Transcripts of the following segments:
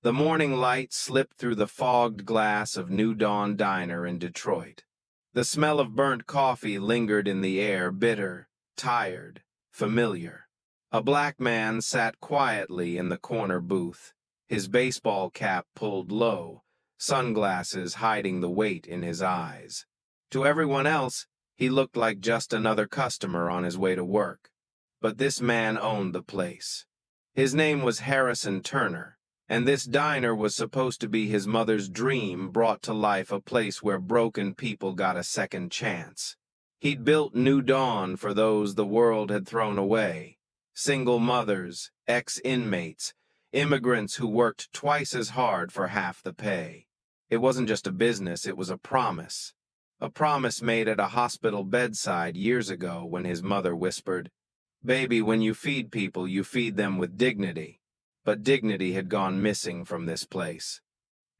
The morning light slipped through the fogged glass of New Dawn Diner in Detroit. The smell of burnt coffee lingered in the air, bitter, tired, familiar. A black man sat quietly in the corner booth, his baseball cap pulled low, sunglasses hiding the weight in his eyes. To everyone else, he looked like just another customer on his way to work. But this man owned the place. His name was Harrison Turner, and this diner was supposed to be his mother's dream brought to life, a place where broken people got a second chance. He'd built New Dawn for those the world had thrown away. Single mothers, ex-inmates, immigrants who worked twice as hard for half the pay. It wasn't just a business, it was a promise. A promise made at a hospital bedside years ago when his mother whispered, "Baby, when you feed people, you feed them with dignity." But dignity had gone missing from this place.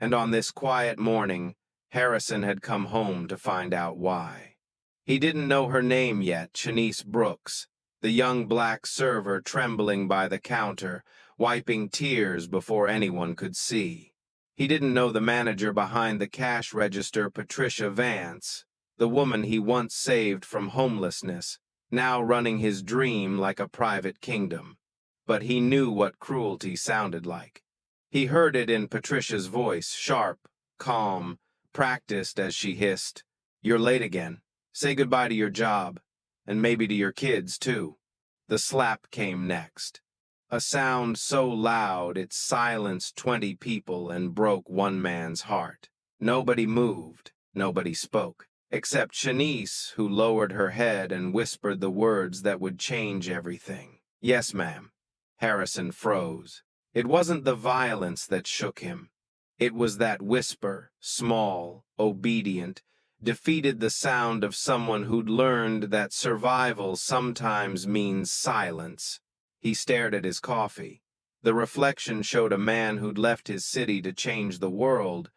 And on this quiet morning, Harrison had come home to find out why. He didn't know her name yet, Shanice Brooks, the young black server trembling by the counter, wiping tears before anyone could see. He didn't know the manager behind the cash register, Patricia Vance, the woman he once saved from homelessness, now running his dream like a private kingdom. But he knew what cruelty sounded like. He heard it in Patricia's voice, sharp, calm, practiced as she hissed, "You're late again. Say goodbye to your job, and maybe to your kids, too." The slap came next. A sound so loud it silenced 20 people and broke one man's heart. Nobody moved, nobody spoke, except Shanice, who lowered her head and whispered the words that would change everything. "Yes, ma'am." Harrison froze. It wasn't the violence that shook him. It was that whisper, small, obedient, defeated the sound of someone who'd learned that survival sometimes means silence. He stared at his coffee. The reflection showed a man who'd left his city to change the world,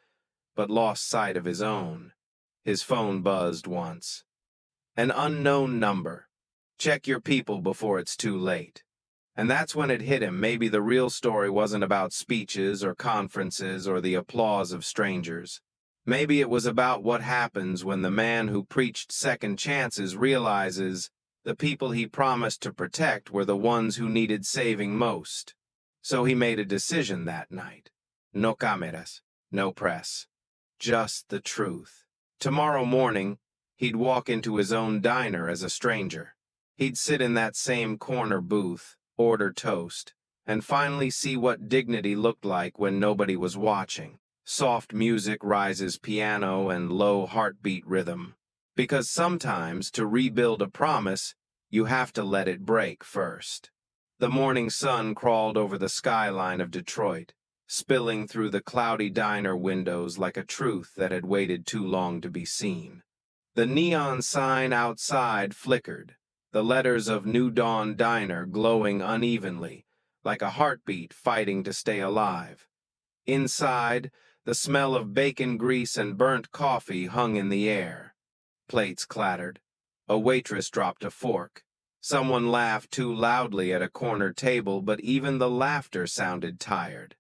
but lost sight of his own. His phone buzzed once. An unknown number. Check your people before it's too late. And that's when it hit him. Maybe the real story wasn't about speeches or conferences or the applause of strangers. Maybe it was about what happens when the man who preached second chances realizes the people he promised to protect were the ones who needed saving most. So he made a decision that night. No cameras, no press. Just the truth. Tomorrow morning, he'd walk into his own diner as a stranger. He'd sit in that same corner booth, order toast, and finally see what dignity looked like when nobody was watching. Soft music rises piano and low heartbeat rhythm. Because sometimes, to rebuild a promise, you have to let it break first. The morning sun crawled over the skyline of Detroit, spilling through the cloudy diner windows like a truth that had waited too long to be seen. The neon sign outside flickered, the letters of New Dawn Diner glowing unevenly, like a heartbeat fighting to stay alive. Inside, the smell of bacon grease and burnt coffee hung in the air. Plates clattered. A waitress dropped a fork. Someone laughed too loudly at a corner table, but even the laughter sounded tired.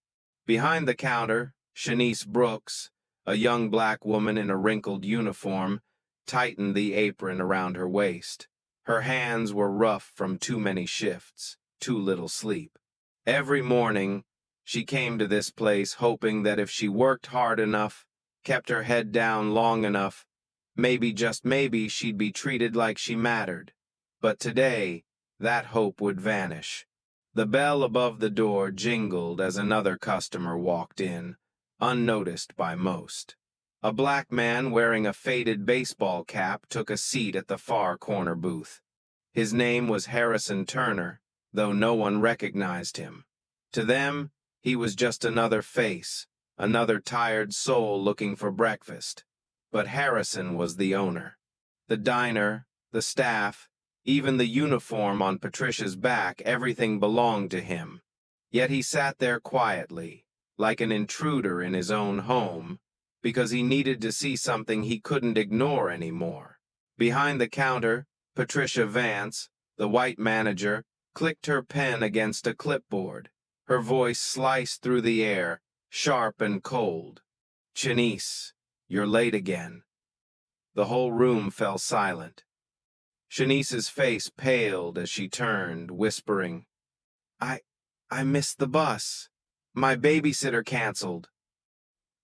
Behind the counter, Shanice Brooks, a young black woman in a wrinkled uniform, tightened the apron around her waist. Her hands were rough from too many shifts, too little sleep. Every morning, she came to this place hoping that if she worked hard enough, kept her head down long enough, maybe, just maybe, she'd be treated like she mattered. But today, that hope would vanish. The bell above the door jingled as another customer walked in, unnoticed by most. A black man wearing a faded baseball cap took a seat at the far corner booth. His name was Harrison Turner, though no one recognized him. To them, he was just another face, another tired soul looking for breakfast. But Harrison was the owner. The diner, the staff, even the uniform on Patricia's back, everything belonged to him. Yet he sat there quietly, like an intruder in his own home, because he needed to see something he couldn't ignore anymore. Behind the counter, Patricia Vance, the white manager, clicked her pen against a clipboard. Her voice sliced through the air, sharp and cold. "Shanice, you're late again." The whole room fell silent. Shanice's face paled as she turned, whispering, I, I missed the bus. My babysitter canceled."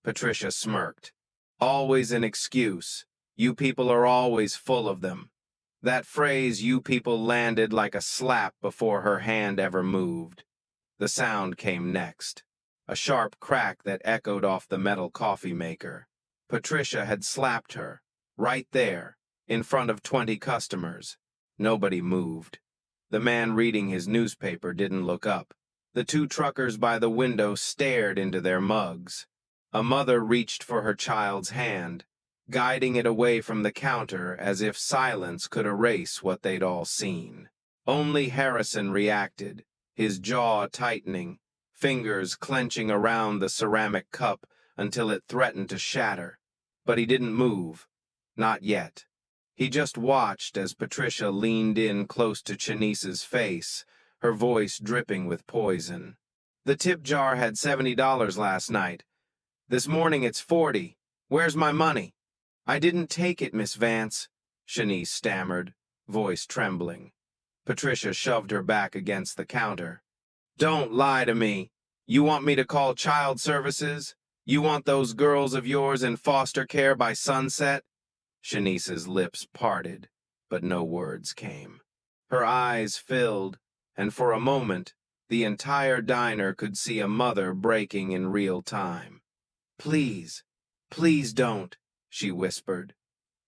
Patricia smirked. "Always an excuse. You people are always full of them." That phrase "you people" landed like a slap before her hand ever moved. The sound came next. A sharp crack that echoed off the metal coffee maker. Patricia had slapped her, right there, in front of 20 customers. Nobody moved. The man reading his newspaper didn't look up. The two truckers by the window stared into their mugs. A mother reached for her child's hand, guiding it away from the counter as if silence could erase what they'd all seen. Only Harrison reacted, his jaw tightening, fingers clenching around the ceramic cup until it threatened to shatter. But he didn't move. Not yet. He just watched as Patricia leaned in close to Shanice's face, her voice dripping with poison. "The tip jar had $70 last night. This morning it's 40. Where's my money?" "I didn't take it, Miss Vance," Shanice stammered, voice trembling. Patricia shoved her back against the counter. "Don't lie to me. You want me to call child services? You want those girls of yours in foster care by sunset?" Shanice's lips parted, but no words came. Her eyes filled, and for a moment, the entire diner could see a mother breaking in real time. "Please, please don't," she whispered.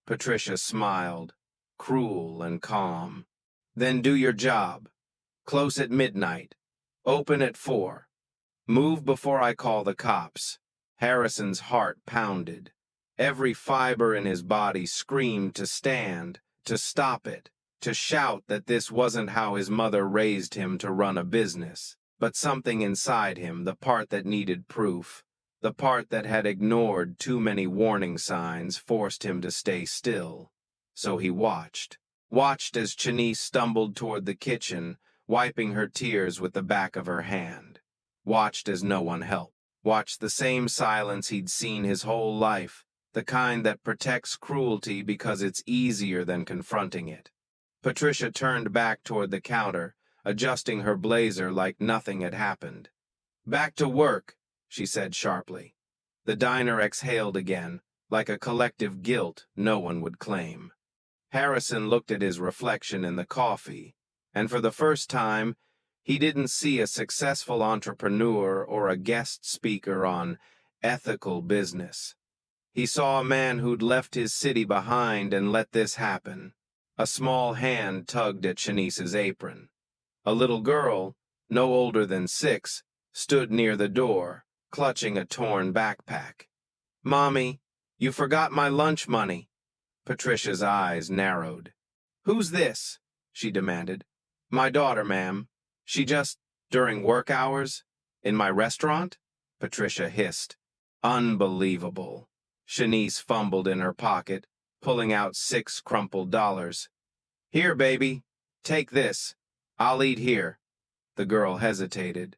Patricia smiled, cruel and calm. "Then do your job. Close at midnight. Open at 4. Move before I call the cops." Harrison's heart pounded. Every fiber in his body screamed to stand, to stop it, to shout that this wasn't how his mother raised him to run a business. But something inside him, the part that needed proof, the part that had ignored too many warning signs, forced him to stay still. So he watched as Shanice stumbled toward the kitchen, wiping her tears with the back of her hand. Watched as no one helped. Watched the same silence he'd seen his whole life, the kind that protects cruelty because it's easier than confronting it. Patricia turned back toward the counter, adjusting her blazer like nothing had happened. "Back to work," she said sharply. The diner exhaled again, like a collective guilt no one would claim. Harrison looked at his reflection in the coffee, and for the first time, he didn't see a successful entrepreneur or a guest speaker on ethical business. He saw a man who'd left his city behind and let this happen. A small hand tugged at Shanice's apron. A little girl, no older than 6, stood near the door, clutching a torn backpack. "Mommy, you forgot my lunch money." Patricia's eyes narrowed. "Who's this?" she demanded. "My daughter, ma'am. She just, during work hours? In my restaurant?" Patricia hissed. Unbelievable. Shanice fumbled in her pocket, pulling out 6 crumpled dollars. "Here, baby. Take this. I'll eat here." The girl hesitated.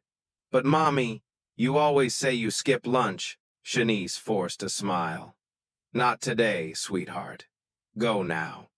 "But, Mommy, you always say you skip lunch." Shanice forced a smile. "Not today, sweetheart. Go now."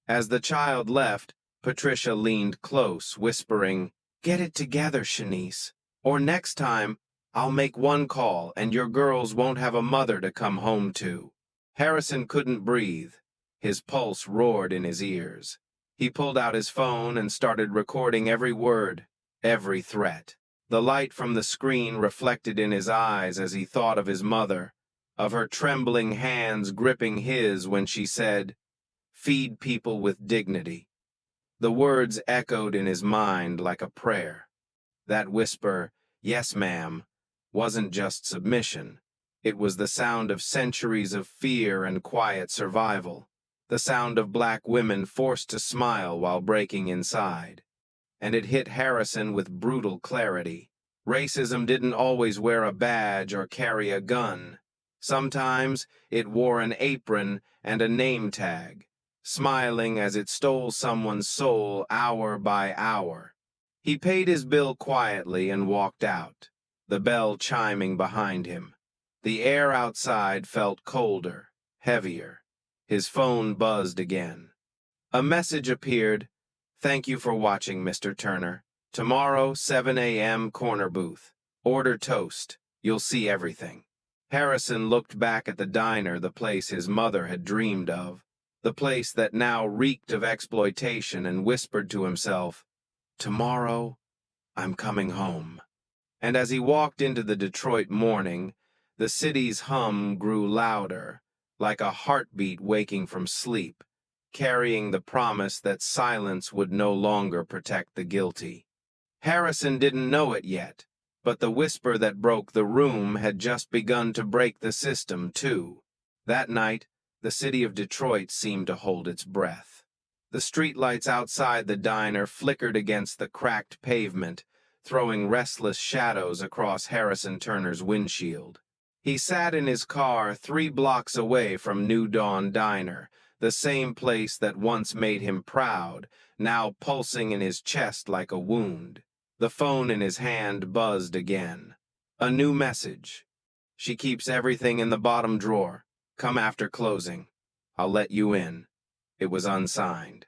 As the child left, Patricia leaned close, whispering, "Get it together, Shanice, or next time I'll make one call and your girls won't have a mother to come home to." Harrison couldn't breathe. His pulse roared in his ears. He pulled out his phone and started recording every word, every threat. The light from the screen reflected in his eyes as he thought of his mother, of her trembling hands gripping his when she said, "Feed people with dignity." The words echoed in his mind like a prayer. That whisper, "Yes, ma'am," wasn't just submission. It was the sound of centuries of fear and quiet survival, the sound of black women forced to smile while breaking inside. And it hit Harrison with brutal clarity. Racism didn't always wear a badge or carry a gun. Sometimes it wore an apron and a name tag, smiling as it stole someone's soul hour by hour. He paid his bill quietly and walked out. the bell chiming behind him. The air outside felt colder, heavier. His phone buzzed again. A message appeared. "Thank you for watching, Mr. Turner. Tomorrow, 7 a.m. corner booth. Order toast. You'll see everything." Harrison looked back at the diner, the place his mother had dreamed of, the place that now reeked of exploitation, and whispered to himself, "Tomorrow, I'm coming home." And as he walked into the Detroit morning, the city's hum grew louder, like a heartbeat waking from sleep, carrying the promise that silence would no longer protect the guilty. Harrison didn't know it yet, but the whisper that broke the room had just begun to break the system, too. That night, the city of Detroit seemed to hold its breath. The streetlights outside the diner flickered against the cracked pavement, throwing restless shadows across Harrison Turner's windshield. He sat in his car 3 blocks away from New Dawn Diner, the same place that once made him proud, now pulsing in his chest like a wound. The phone in his hand buzzed again. A new message. "She keeps everything in the bottom drawer. Come after closing. I'll let you in." It was unsigned.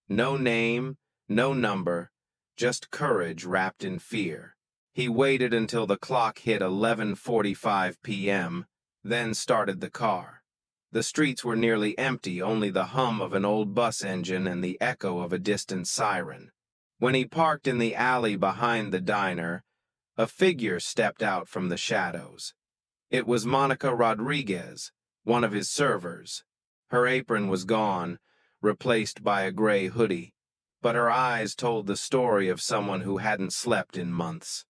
No name, no number, just courage wrapped in fear. He waited until the clock hit 11:45 p.m., then started the car. The streets were nearly empty, only the hum of an old bus engine and the echo of a distant siren. When he parked in the alley behind the diner, a figure stepped out from the shadows. It was Monica Rodriguez, one of his servers. Her apron was gone, replaced by a gray hoodie, but her eyes told the story of someone who hadn't slept in months.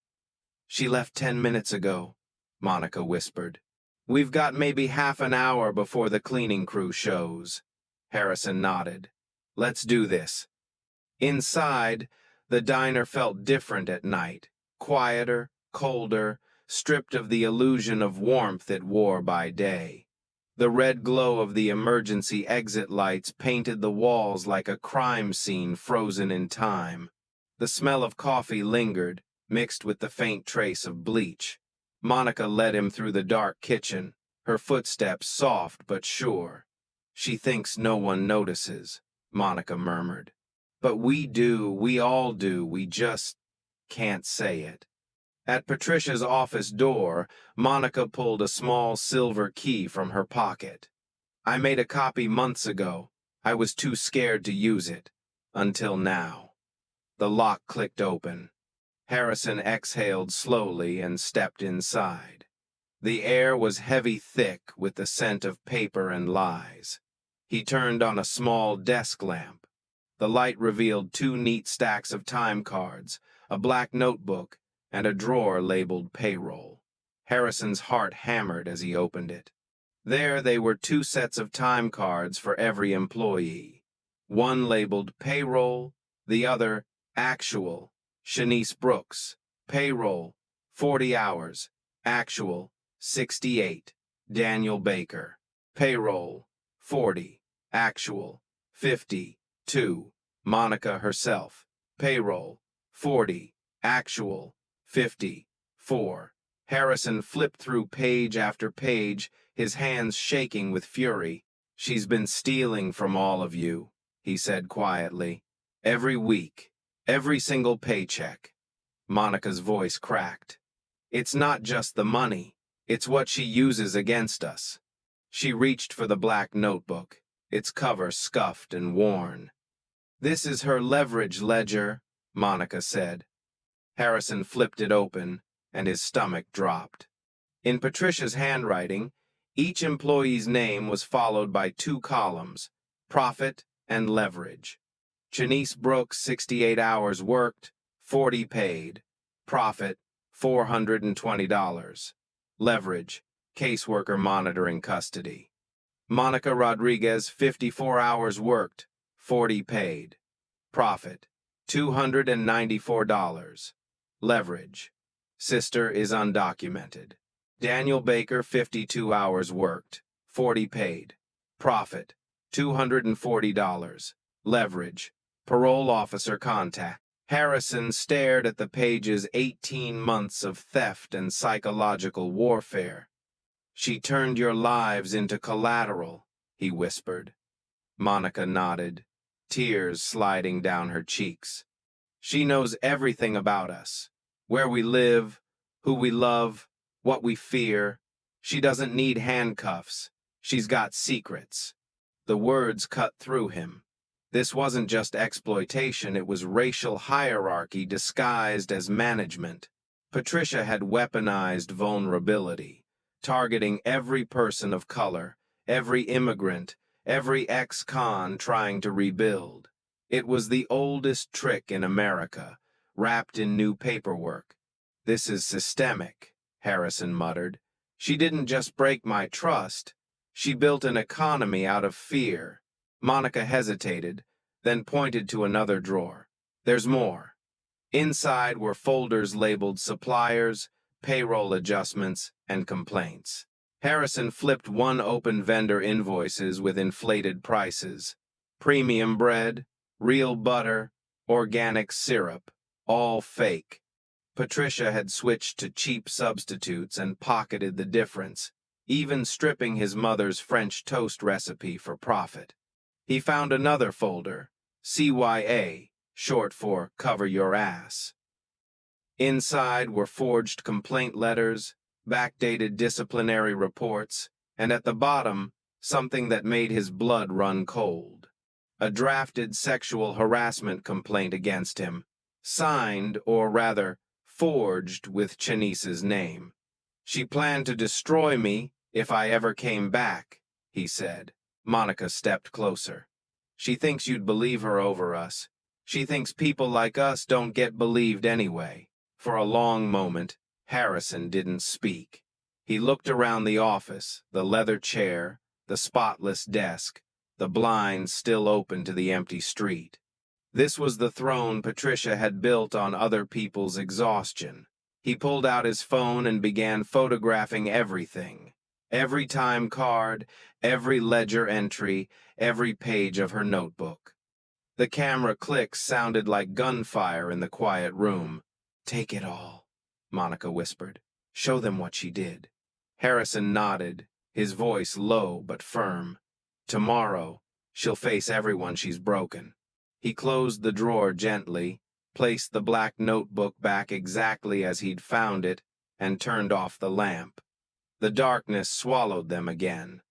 "She left 10 minutes ago," Monica whispered. "We've got maybe half an hour before the cleaning crew shows." Harrison nodded. "Let's do this." Inside, the diner felt different at night, quieter, colder, stripped of the illusion of warmth it wore by day. The red glow of the emergency exit lights painted the walls like a crime scene frozen in time. The smell of coffee lingered, mixed with the faint trace of bleach. Monica led him through the dark kitchen, her footsteps soft but sure. "She thinks no one notices," Monica murmured. "But we do, we all do, we just can't say it." At Patricia's office door, Monica pulled a small silver key from her pocket. "I made a copy months ago. I was too scared to use it. Until now." The lock clicked open. Harrison exhaled slowly and stepped inside. The air was heavy thick with the scent of paper and lies. He turned on a small desk lamp. The light revealed 2 neat stacks of time cards, a black notebook, and a drawer labeled payroll. Harrison's heart hammered as he opened it. There they were 2 sets of time cards for every employee. One labeled payroll, the other actual. Shanice Brooks, payroll, 40 hours, actual, 68. Daniel Baker, payroll, 40, actual, 52. Monica herself, payroll, 40, actual, 54. Harrison flipped through page after page, his hands shaking with fury. "She's been stealing from all of you," he said quietly. "Every week, every single paycheck." Monica's voice cracked. "It's not just the money, it's what she uses against us." She reached for the black notebook, its cover scuffed and worn. "This is her leverage ledger," Monica said. Harrison flipped it open, and his stomach dropped. In Patricia's handwriting, each employee's name was followed by 2 columns, profit and leverage. Shanice Brooks, 68 hours worked, 40 paid. Profit, $420. Leverage, caseworker monitoring custody. Monica Rodriguez, 54 hours worked, 40 paid. Profit, $294. Leverage, sister is undocumented. Daniel Baker, 52 hours worked, 40 paid. Profit, $240. Leverage, parole officer contact. Harrison stared at the page's 18 months of theft and psychological warfare. "She turned your lives into collateral," he whispered. Monica nodded, tears sliding down her cheeks. "She knows everything about us, where we live, who we love, what we fear. She doesn't need handcuffs. She's got secrets." The words cut through him. This wasn't just exploitation, it was racial hierarchy disguised as management. Patricia had weaponized vulnerability, targeting every person of color, every immigrant, every ex-con trying to rebuild. It was the oldest trick in America, wrapped in new paperwork. "This is systemic," Harrison muttered. "She didn't just break my trust. She built an economy out of fear." Monica hesitated, then pointed to another drawer. "There's more." Inside were folders labeled suppliers, payroll adjustments, and complaints. Harrison flipped one open vendor invoices with inflated prices. Premium bread, real butter, organic syrup, all fake. Patricia had switched to cheap substitutes and pocketed the difference, even stripping his mother's French toast recipe for profit. He found another folder, CYA, short for Cover Your Ass. Inside were forged complaint letters, backdated disciplinary reports, and at the bottom, something that made his blood run cold. A drafted sexual harassment complaint against him, signed, or rather, forged with Chanice's name. "She planned to destroy me if I ever came back," he said. Monica stepped closer. "She thinks you'd believe her over us. She thinks people like us don't get believed anyway." For a long moment, Harrison didn't speak. He looked around the office, the leather chair, the spotless desk, the blinds still open to the empty street. This was the throne Patricia had built on other people's exhaustion. He pulled out his phone and began photographing everything. Every time card, every ledger entry, every page of her notebook. The camera clicks sounded like gunfire in the quiet room. "Take it all," Monica whispered. "Show them what she did." Harrison nodded, his voice low but firm. "Tomorrow, she'll face everyone she's broken." He closed the drawer gently, placed the black notebook back exactly as he'd found it, and turned off the lamp. The darkness swallowed them again.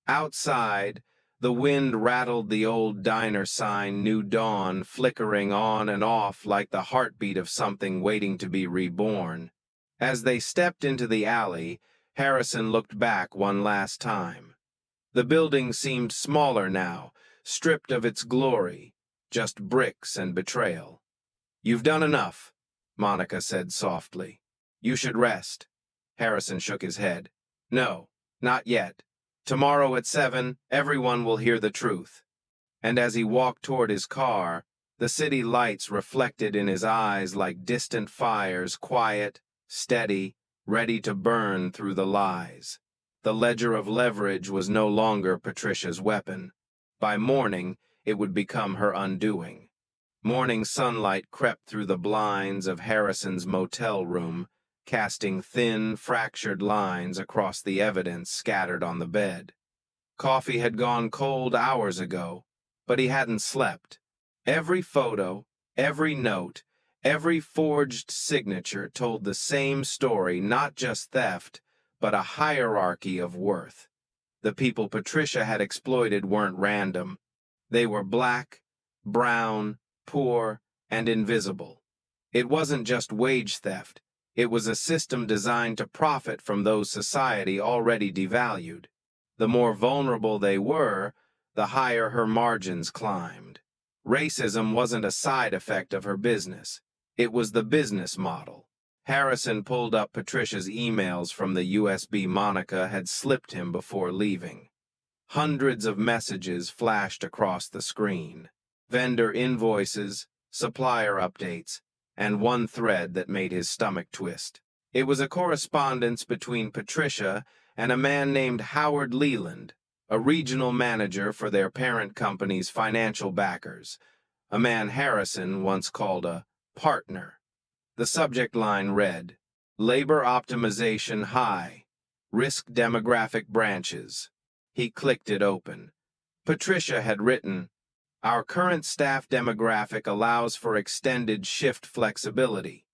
Outside, the wind rattled the old diner sign New Dawn, flickering on and off like the heartbeat of something waiting to be reborn. As they stepped into the alley, Harrison looked back one last time. The building seemed smaller now, stripped of its glory, just bricks and betrayal. "You've done enough," Monica said softly. "You should rest." Harrison shook his head. "No, not yet. Tomorrow at 7, everyone will hear the truth." And as he walked toward his car, the city lights reflected in his eyes like distant fires, quiet, steady, ready to burn through the lies. The ledger of leverage was no longer Patricia's weapon. By morning, it would become her undoing. Morning sunlight crept through the blinds of Harrison's motel room, casting thin, fractured lines across the evidence scattered on the bed. Coffee had gone cold hours ago, but he hadn't slept. Every photo, every note, every forged signature told the same story, not just theft, but a hierarchy of worth. The people Patricia had exploited weren't random. They were black, brown, poor, and invisible. It wasn't just wage theft. It was a system designed to profit from those society already devalued. The more vulnerable they were, the higher her margins climbed. Racism wasn't a side effect of her business. It was the business model. Harrison pulled up Patricia's emails from the USB Monica had slipped him before leaving. Hundreds of messages flashed across the screen. Vendor invoices, supplier updates, and one thread that made his stomach twist. It was a correspondence between Patricia and a man named Howard Leland, a regional manager for their parent company's financial backers, a man Harrison once called a Partner. The subject line read, Labor Optimization High, Risk Demographic Branches. He clicked it open. Patricia had written, Our current staff demographic allows for extended shift flexibility.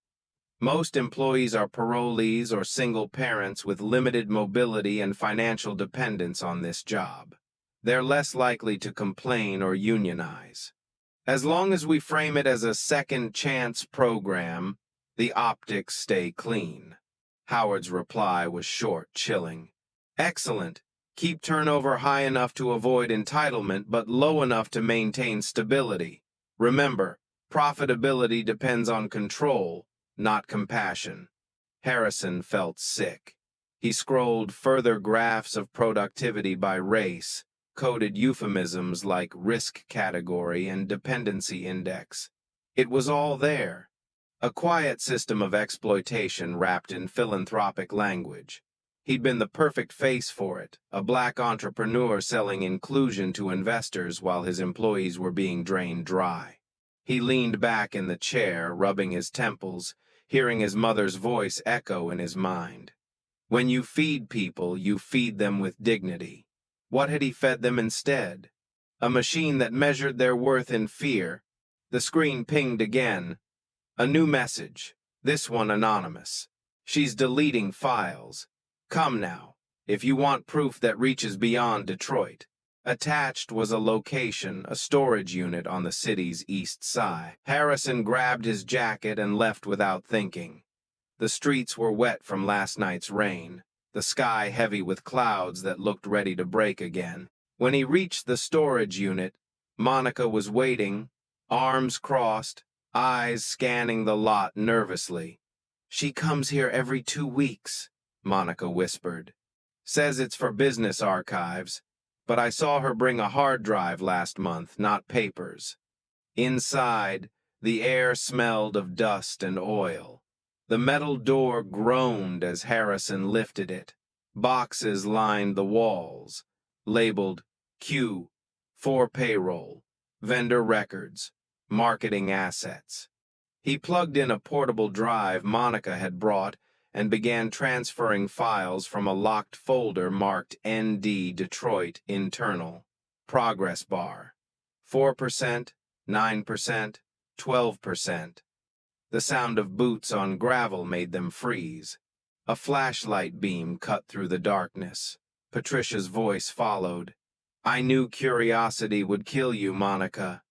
Most employees are parolees or single parents with limited mobility and financial dependence on this job. They're less likely to complain or unionize. As long as we frame it as a second chance program, the optics stay clean. Howard's reply was short, chilling. Excellent. Keep turnover high enough to avoid entitlement, but low enough to maintain stability. Remember, profitability depends on control, not compassion. Harrison felt sick. He scrolled further graphs of productivity by race, coded euphemisms like risk category and dependency index. It was all there. A quiet system of exploitation wrapped in philanthropic language. He'd been the perfect face for it, a black entrepreneur selling inclusion to investors while his employees were being drained dry. He leaned back in the chair, rubbing his temples, hearing his mother's voice echo in his mind. When you feed people, you feed them with dignity. What had he fed them instead? A machine that measured their worth in fear. The screen pinged again. A new message, this one anonymous. She's deleting files. Come now, if you want proof that reaches beyond Detroit. Attached was a location, a storage unit on the city's east side. Harrison grabbed his jacket and left without thinking. The streets were wet from last night's rain, the sky heavy with clouds that looked ready to break again. When he reached the storage unit, Monica was waiting, arms crossed, eyes scanning the lot nervously. She comes here every 2 weeks, Monica whispered. Says it's for business archives, but I saw her bring a hard drive last month, not papers. Inside, the air smelled of dust and oil. The metal door groaned as Harrison lifted it. Boxes lined the walls, labeled Q, for payroll, vendor records, marketing assets. He plugged in a portable drive Monica had brought and began transferring files from a locked folder marked ND Detroit Internal. Progress bar. 4%, 9%, 12%. The sound of boots on gravel made them freeze. A flashlight beam cut through the darkness. Patricia's voice followed. I knew curiosity would kill you, Monica.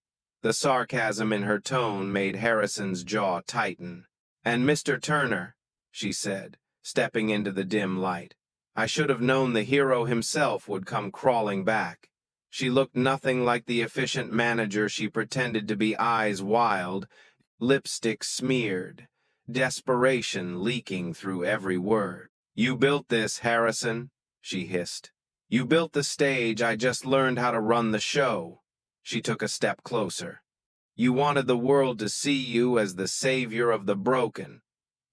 The sarcasm in her tone made Harrison's jaw tighten. And Mr. Turner, she said, stepping into the dim light. I should have known the hero himself would come crawling back. She looked nothing like the efficient manager she pretended to be, eyes wild, lipstick smeared, desperation leaking through every word. You built this, Harrison, she hissed. You built the stage, I just learned how to run the show. She took a step closer. You wanted the world to see you as the savior of the broken.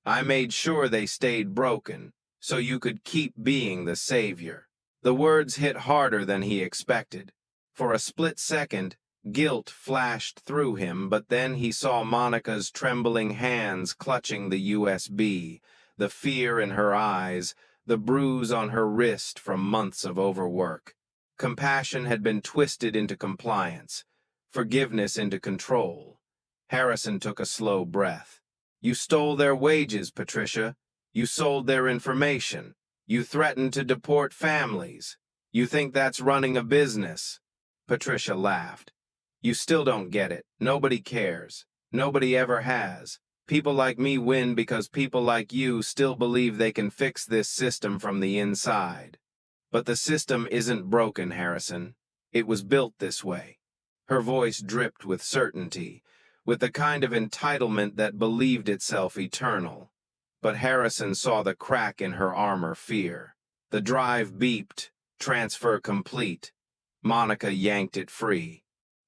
I made sure they stayed broken, so you could keep being the savior. The words hit harder than he expected. For a split second, guilt flashed through him, but then he saw Monica's trembling hands clutching the USB, the fear in her eyes, the bruise on her wrist from months of overwork. Compassion had been twisted into compliance, forgiveness into control. Harrison took a slow breath. You stole their wages, Patricia. You sold their information. You threatened to deport families. You think that's running a business? Patricia laughed. You still don't get it. Nobody cares. Nobody ever has. People like me win because people like you still believe they can fix this system from the inside. But the system isn't broken, Harrison. It was built this way. Her voice dripped with certainty, with the kind of entitlement that believed itself eternal. But Harrison saw the crack in her armor fear. The drive beeped, transfer complete. Monica yanked it free.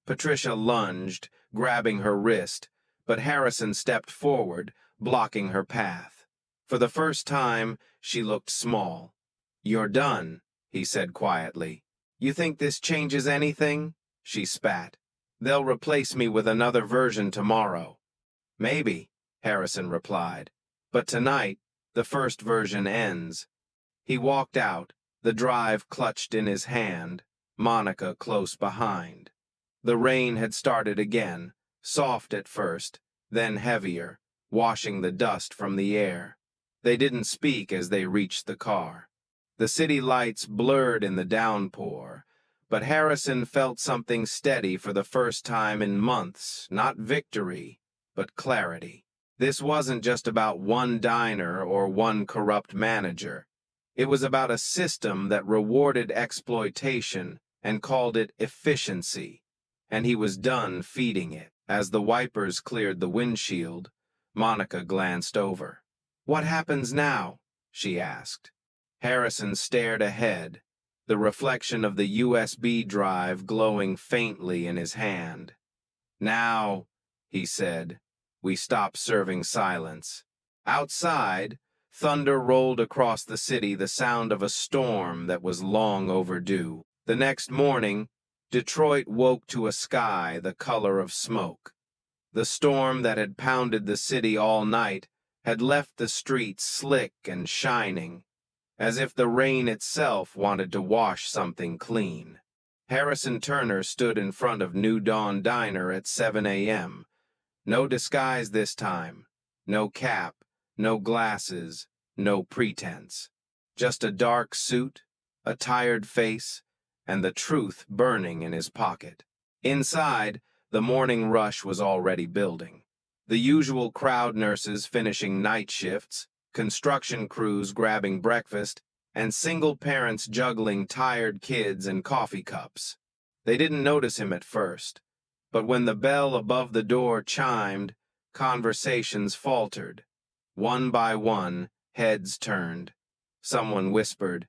Patricia lunged, grabbing her wrist, but Harrison stepped forward, blocking her path. For the first time, she looked small. You're done, he said quietly. You think this changes anything? She spat. They'll replace me with another version tomorrow. Maybe, Harrison replied. But tonight, the first version ends. He walked out, the drive clutched in his hand, Monica close behind. The rain had started again, soft at first, then heavier, washing the dust from the air. They didn't speak as they reached the car. The city lights blurred in the downpour, but Harrison felt something steady for the first time in months, not victory, but clarity. This wasn't just about one diner or one corrupt manager. It was about a system that rewarded exploitation and called it efficiency, and he was done feeding it. As the wipers cleared the windshield, Monica glanced over. "What happens now?" she asked. Harrison stared ahead, the reflection of the USB drive glowing faintly in his hand. "Now," he said, "we stop serving silence." Outside, thunder rolled across the city, the sound of a storm that was long overdue. The next morning, Detroit woke to a sky the color of smoke. The storm that had pounded the city all night had left the streets slick and shining, as if the rain itself wanted to wash something clean. Harrison Turner stood in front of New Dawn Diner at 7 a.m. No disguise this time, no cap, no glasses, no pretense. Just a dark suit, a tired face, and the truth burning in his pocket. Inside, the morning rush was already building. The usual crowd, nurses finishing night shifts, construction crews grabbing breakfast, and single parents juggling tired kids and coffee cups. They didn't notice him at first, but when the bell above the door chimed, conversations faltered. One by one, heads turned. Someone whispered,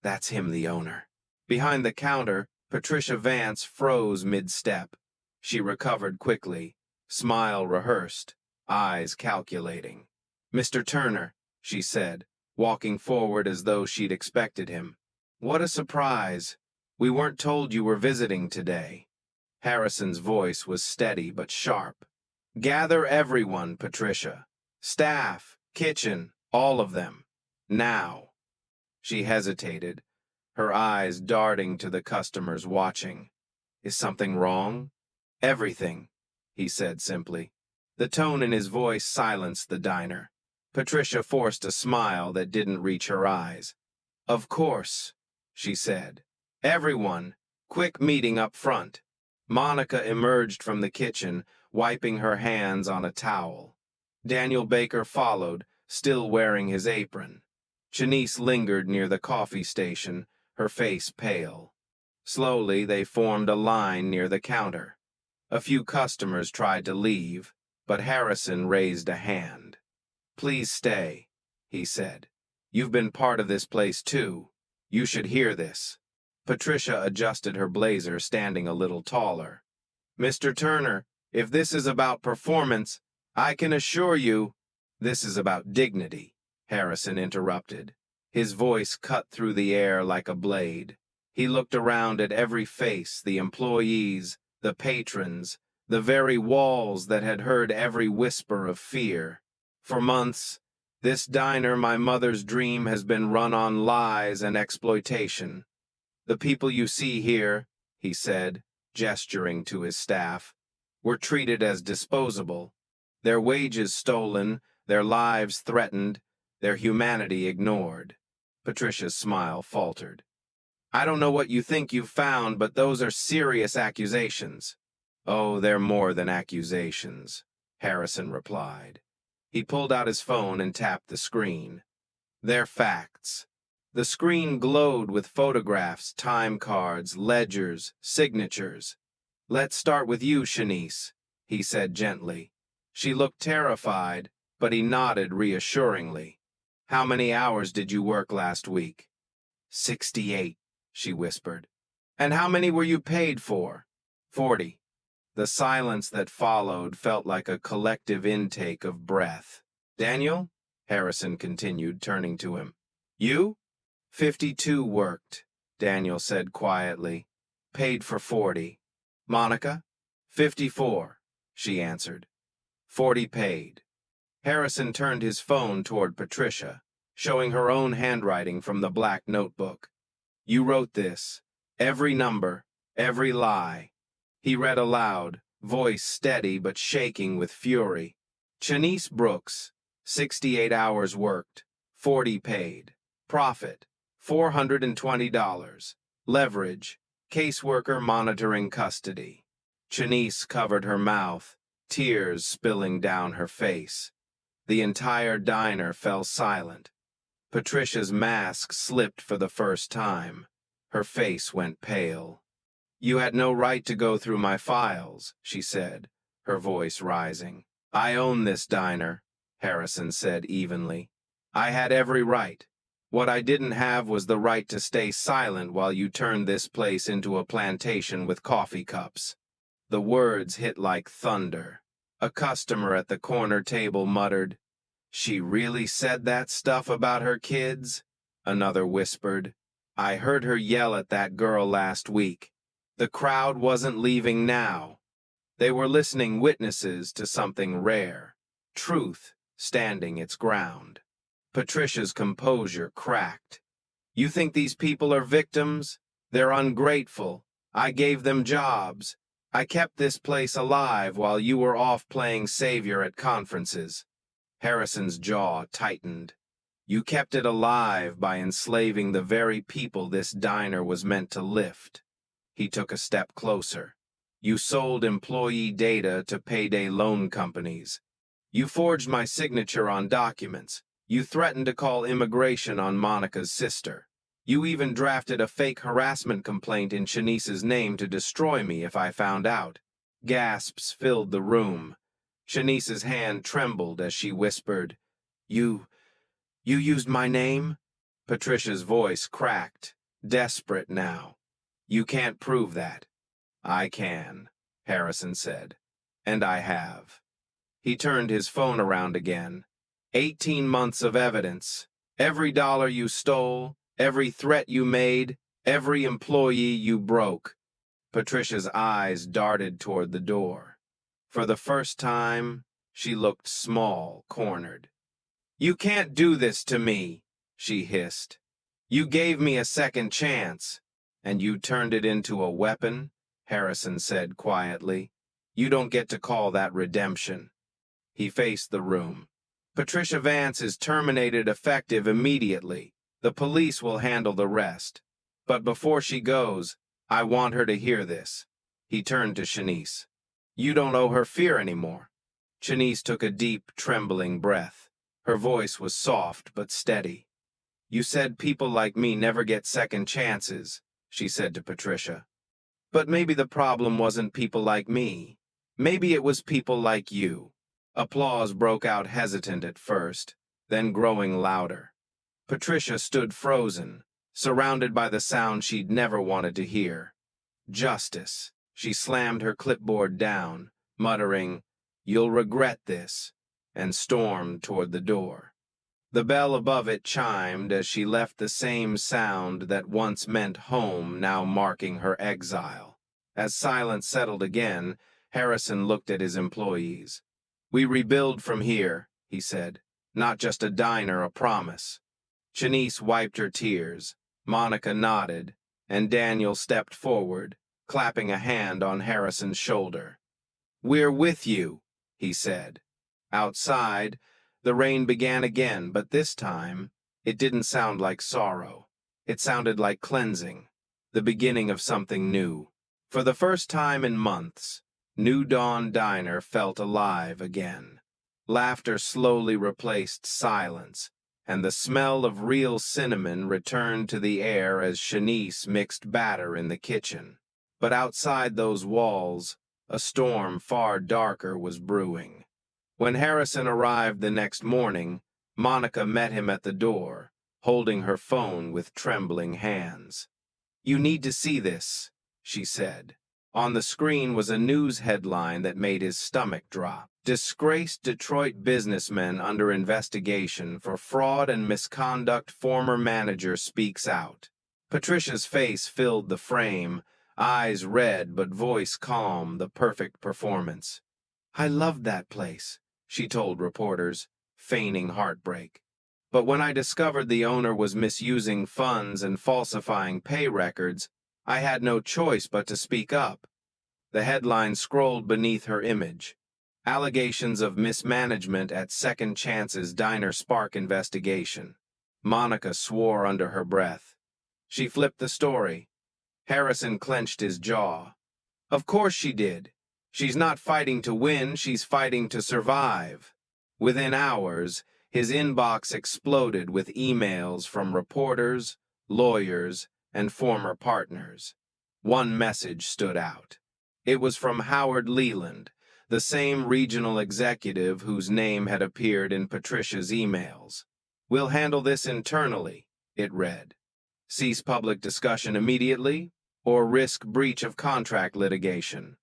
"That's him, the owner." Behind the counter, Patricia Vance froze mid-step. She recovered quickly, smile rehearsed, eyes calculating. "Mr. Turner," she said, walking forward as though she'd expected him. "What a surprise. We weren't told you were visiting today." Harrison's voice was steady but sharp. "Gather everyone, Patricia. Staff, kitchen, all of them. Now." She hesitated, her eyes darting to the customers watching. "Is something wrong?" "Everything," he said simply. The tone in his voice silenced the diner. Patricia forced a smile that didn't reach her eyes. "Of course," she said. "Everyone, quick meeting up front." Monica emerged from the kitchen, wiping her hands on a towel. Daniel Baker followed, still wearing his apron. Shanice lingered near the coffee station, her face pale. Slowly, they formed a line near the counter. A few customers tried to leave, but Harrison raised a hand. "Please stay," he said. "You've been part of this place too. You should hear this." Patricia adjusted her blazer, standing a little taller. "Mr. Turner, if this is about performance, I can assure you—" "This is about dignity," Harrison interrupted. His voice cut through the air like a blade. He looked around at every face, the employees, the patrons, the very walls that had heard every whisper of fear. "For months, this diner, my mother's dream, has been run on lies and exploitation. The people you see here," he said, gesturing to his staff, "were treated as disposable. Their wages stolen, their lives threatened, their humanity ignored." Patricia's smile faltered. "I don't know what you think you've found, but those are serious accusations." "Oh, they're more than accusations," Harrison replied. He pulled out his phone and tapped the screen. "They're facts." The screen glowed with photographs, time cards, ledgers, signatures. "Let's start with you, Shanice," he said gently. She looked terrified, but he nodded reassuringly. "How many hours did you work last week?" 68, she whispered. "And how many were you paid for?" 40. The silence that followed felt like a collective intake of breath. "Daniel?" Harrison continued, turning to him. "You?" 52 worked, Daniel said quietly. "Paid for 40. Monica?" 54, she answered. 40 paid. Harrison turned his phone toward Patricia, showing her own handwriting from the black notebook. You wrote this. Every number, every lie. He read aloud, voice steady but shaking with fury. Shanice Brooks, 68 hours worked, 40 paid. Profit, $420. Leverage, caseworker monitoring custody. Shanice covered her mouth, tears spilling down her face. The entire diner fell silent. Patricia's mask slipped for the first time. Her face went pale. You had no right to go through my files, she said, her voice rising. I own this diner, Harrison said evenly. I had every right. What I didn't have was the right to stay silent while you turned this place into a plantation with coffee cups. The words hit like thunder. A customer at the corner table muttered, She really said that stuff about her kids? Another whispered, I heard her yell at that girl last week. The crowd wasn't leaving now. They were listening witnesses to something rare, truth standing its ground. Patricia's composure cracked. You think these people are victims? They're ungrateful. I gave them jobs. I kept this place alive while you were off playing savior at conferences. Harrison's jaw tightened. You kept it alive by enslaving the very people this diner was meant to lift. He took a step closer. You sold employee data to payday loan companies. You forged my signature on documents. You threatened to call immigration on Monica's sister. You even drafted a fake harassment complaint in Shanice's name to destroy me if I found out. Gasps filled the room. Shanice's hand trembled as she whispered, You used my name? Patricia's voice cracked, desperate now. You can't prove that. I can, Harrison said, and I have. He turned his phone around again. 18 months of evidence. Every dollar you stole, every threat you made, every employee you broke. Patricia's eyes darted toward the door. For the first time, she looked small, cornered. You can't do this to me, she hissed. You gave me a second chance, and you turned it into a weapon, Harrison said quietly. You don't get to call that redemption. He faced the room. Patricia Vance is terminated effective immediately. The police will handle the rest. But before she goes, I want her to hear this. He turned to Shanice. You don't owe her fear anymore. Shanice took a deep, trembling breath. Her voice was soft but steady. You said people like me never get second chances, she said to Patricia. But maybe the problem wasn't people like me. Maybe it was people like you. Applause broke out hesitant at first, then growing louder. Patricia stood frozen, surrounded by the sound she'd never wanted to hear. Justice. She slammed her clipboard down, muttering, You'll regret this, and stormed toward the door. The bell above it chimed as she left, the same sound that once meant home now marking her exile. As silence settled again, Harrison looked at his employees. We rebuild from here, he said. Not just a diner, a promise. Shanice wiped her tears. Monica nodded, and Daniel stepped forward, clapping a hand on Harrison's shoulder. We're with you, he said. Outside, the rain began again, but this time, it didn't sound like sorrow. It sounded like cleansing, the beginning of something new. For the first time in months, New Dawn Diner felt alive again. Laughter slowly replaced silence, and the smell of real cinnamon returned to the air as Shanice mixed batter in the kitchen. But outside those walls, a storm far darker was brewing. When Harrison arrived the next morning, Monica met him at the door, holding her phone with trembling hands. You need to see this, she said. On the screen was a news headline that made his stomach drop. Disgraced Detroit businessman under investigation for fraud and misconduct, former manager speaks out. Patricia's face filled the frame, eyes red but voice calm, the perfect performance. I loved that place. she told reporters, feigning heartbreak. But when I discovered the owner was misusing funds and falsifying pay records, I had no choice but to speak up. The headline scrolled beneath her image. Allegations of mismanagement at Second Chance's Diner Spark investigation. Monica swore under her breath. She flipped the story. Harrison clenched his jaw. Of course she did. She's not fighting to win, she's fighting to survive. Within hours, his inbox exploded with emails from reporters, lawyers, and former partners. One message stood out. It was from Howard Leland, the same regional executive whose name had appeared in Patricia's emails. "We'll handle this internally," it read. "Cease public discussion immediately, or risk breach of contract litigation."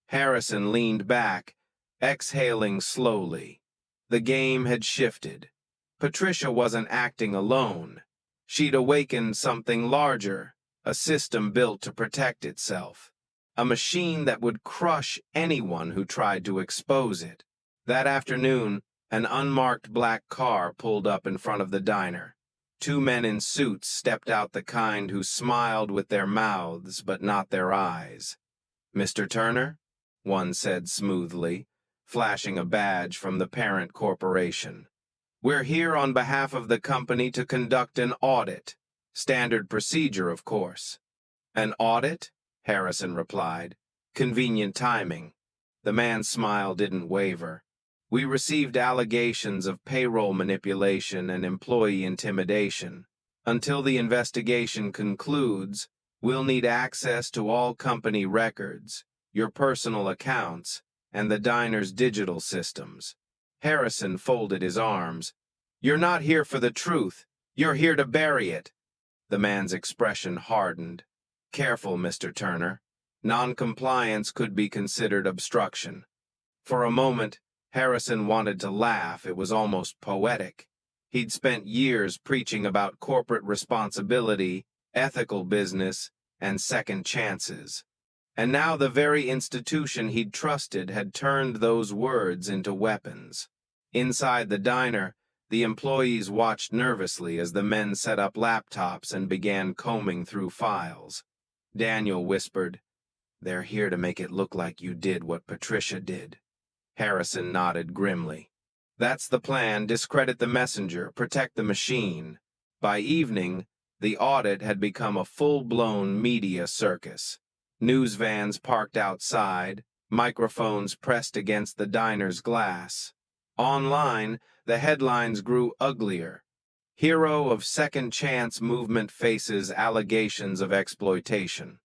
Harrison leaned back, exhaling slowly. The game had shifted. Patricia wasn't acting alone. She'd awakened something larger, a system built to protect itself. A machine that would crush anyone who tried to expose it. That afternoon, an unmarked black car pulled up in front of the diner. Two men in suits stepped out, the kind who smiled with their mouths but not their eyes. "Mr. Turner?" one said smoothly, flashing a badge from the parent corporation. "We're here on behalf of the company to conduct an audit. Standard procedure, of course." "An audit?" Harrison replied. "Convenient timing." The man's smile didn't waver. "We received allegations of payroll manipulation and employee intimidation. Until the investigation concludes, we'll need access to all company records, your personal accounts, and the diner's digital systems." Harrison folded his arms. "You're not here for the truth. You're here to bury it." The man's expression hardened. "Careful, Mr. Turner. Non-compliance could be considered obstruction." For a moment, Harrison wanted to laugh. It was almost poetic. He'd spent years preaching about corporate responsibility, ethical business, and second chances. And now the very institution he'd trusted had turned those words into weapons. Inside the diner, the employees watched nervously as the men set up laptops and began combing through files. Daniel whispered, "They're here to make it look like you did what Patricia did." Harrison nodded grimly. "That's the plan. Discredit the messenger, protect the machine." By evening, the audit had become a full-blown media circus. News vans parked outside, microphones pressed against the diner's glass. Online, the headlines grew uglier. "Hero of Second Chance Movement faces allegations of exploitation."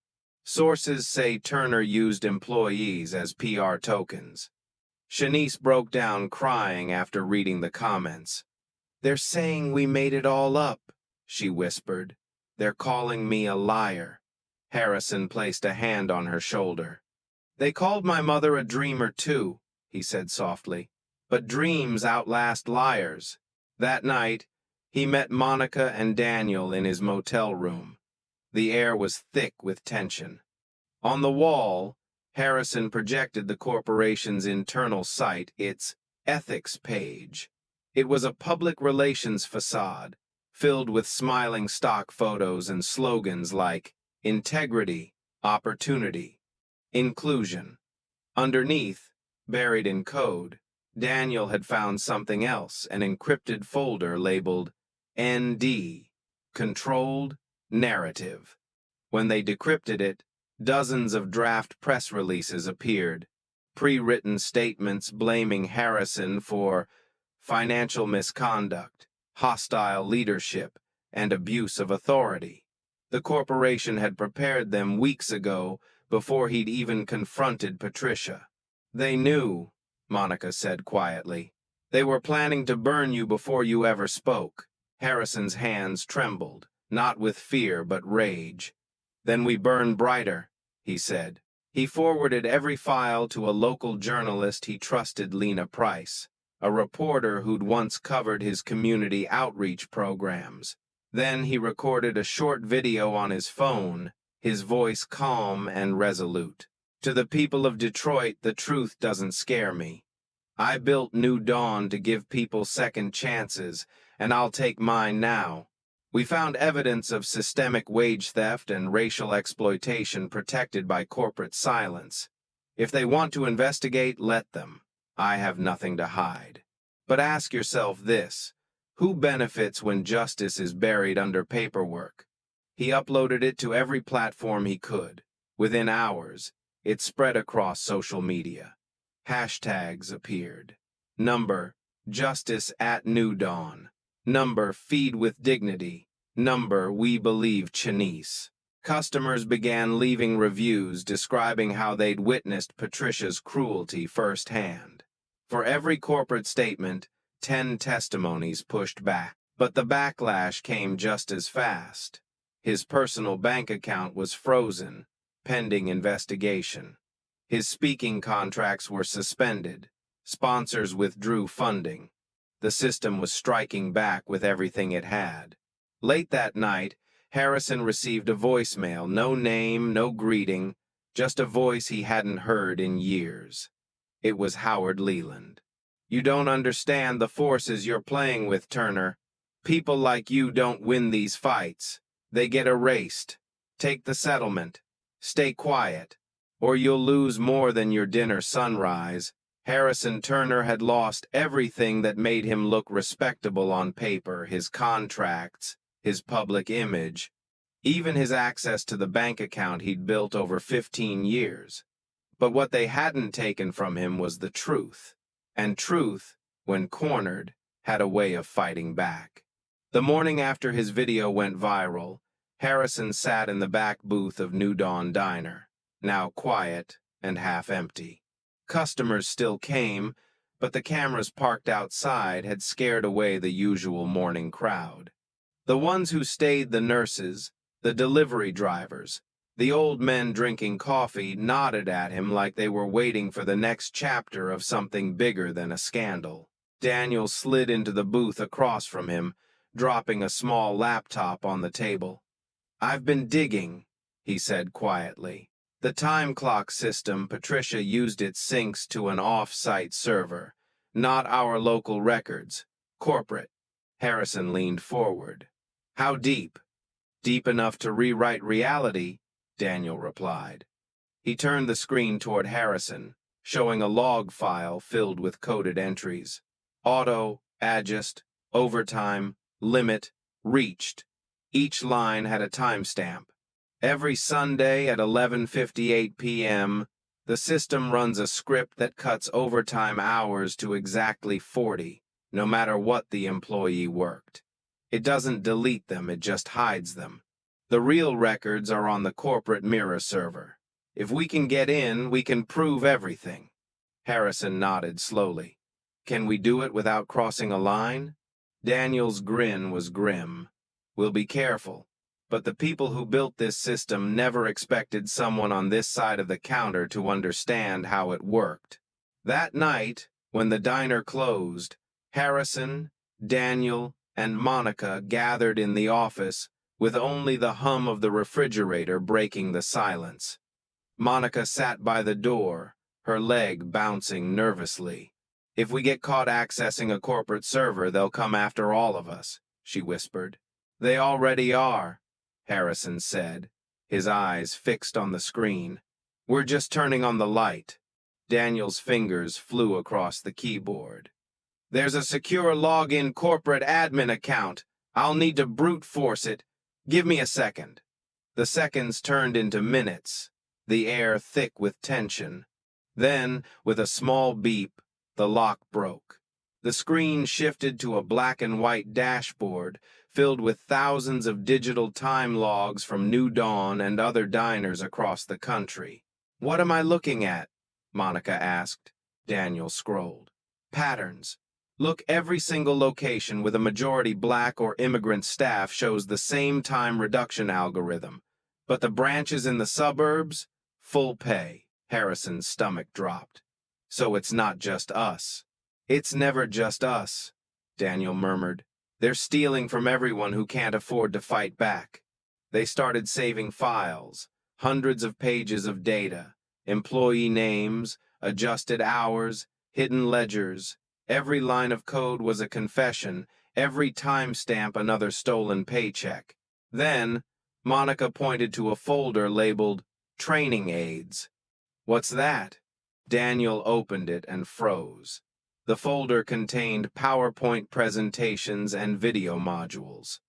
Sources say Turner used employees as PR tokens. Shanice broke down crying after reading the comments. "They're saying we made it all up," she whispered. "They're calling me a liar." Harrison placed a hand on her shoulder. "They called my mother a dreamer too," he said softly. "But dreams outlast liars." That night, he met Monica and Daniel in his motel room. The air was thick with tension. On the wall, Harrison projected the corporation's internal site, its ethics page. It was a public relations facade, filled with smiling stock photos and slogans like integrity, opportunity, inclusion. Underneath, buried in code, Daniel had found something else, an encrypted folder labeled ND, Controlled Narrative. When they decrypted it, dozens of draft press releases appeared, pre-written statements blaming Harrison for financial misconduct, hostile leadership, and abuse of authority. The corporation had prepared them weeks ago, before he'd even confronted Patricia. "They knew," Monica said quietly. "They were planning to burn you before you ever spoke." Harrison's hands trembled, not with fear but rage. "Then we burn brighter," he said. He forwarded every file to a local journalist he trusted, Lena Price, a reporter who'd once covered his community outreach programs. Then he recorded a short video on his phone, his voice calm and resolute. "To the people of Detroit, the truth doesn't scare me. I built New Dawn to give people second chances, and I'll take mine now. We found evidence of systemic wage theft and racial exploitation protected by corporate silence. If they want to investigate, let them. I have nothing to hide. But ask yourself this: who benefits when justice is buried under paperwork? He uploaded it to every platform he could. Within hours, it spread across social media. Hashtags appeared. Number, Justice at New Dawn. Number, Feed with Dignity. Number, We Believe Chinese. Customers began leaving reviews describing how they'd witnessed Patricia's cruelty firsthand. For every corporate statement, 10 testimonies pushed back. But the backlash came just as fast. His personal bank account was frozen, pending investigation. His speaking contracts were suspended. Sponsors withdrew funding. The system was striking back with everything it had. Late that night, Harrison received a voicemail, no name, no greeting, just a voice he hadn't heard in years. It was Howard Leland. "You don't understand the forces you're playing with, Turner. People like you don't win these fights. They get erased. Take the settlement. Stay quiet, or you'll lose more than your dinner sunrise." Harrison Turner had lost everything that made him look respectable on paper: his contracts, his public image, even his access to the bank account he'd built over 15 years. But what they hadn't taken from him was the truth. And truth, when cornered, had a way of fighting back. The morning after his video went viral, Harrison sat in the back booth of New Dawn Diner, now quiet and half empty. Customers still came, but the cameras parked outside had scared away the usual morning crowd. The ones who stayed, the nurses, the delivery drivers, the old men drinking coffee, nodded at him like they were waiting for the next chapter of something bigger than a scandal. Daniel slid into the booth across from him, dropping a small laptop on the table. "I've been digging," he said quietly. "The time clock system Patricia used, it syncs to an off-site server, not our local records, corporate." Harrison leaned forward. "How deep?" "Deep enough to rewrite reality," Daniel replied. He turned the screen toward Harrison, showing a log file filled with coded entries. Auto, adjust, overtime, limit, reached. Each line had a timestamp. Every Sunday at 11:58 p.m., the system runs a script that cuts overtime hours to exactly 40, no matter what the employee worked. It doesn't delete them, it just hides them. The real records are on the corporate mirror server. If we can get in, we can prove everything." Harrison nodded slowly. "Can we do it without crossing a line?" Daniel's grin was grim. "We'll be careful. But the people who built this system never expected someone on this side of the counter to understand how it worked." That night, when the diner closed, Harrison, Daniel, and Monica gathered in the office, with only the hum of the refrigerator breaking the silence. Monica sat by the door, her leg bouncing nervously. "If we get caught accessing a corporate server, they'll come after all of us," she whispered. "They already are," Harrison said, his eyes fixed on the screen. "We're just turning on the light." Daniel's fingers flew across the keyboard. "There's a secure login corporate admin account. I'll need to brute force it. Give me a second." The seconds turned into minutes, the air thick with tension. Then, with a small beep, the lock broke. The screen shifted to a black and white dashboard filled with thousands of digital time logs from New Dawn and other diners across the country. "What am I looking at?" Monica asked. Daniel scrolled. "Patterns. Look, every single location with a majority black or immigrant staff shows the same time reduction algorithm. But the branches in the suburbs? Full pay." Harrison's stomach dropped. "So it's not just us." "It's never just us," Daniel murmured. "They're stealing from everyone who can't afford to fight back." They started saving files, hundreds of pages of data, employee names, adjusted hours, hidden ledgers. Every line of code was a confession, every timestamp another stolen paycheck. Then, Monica pointed to a folder labeled Training Aids. "What's that?" Daniel opened it and froze. The folder contained PowerPoint presentations and video modules.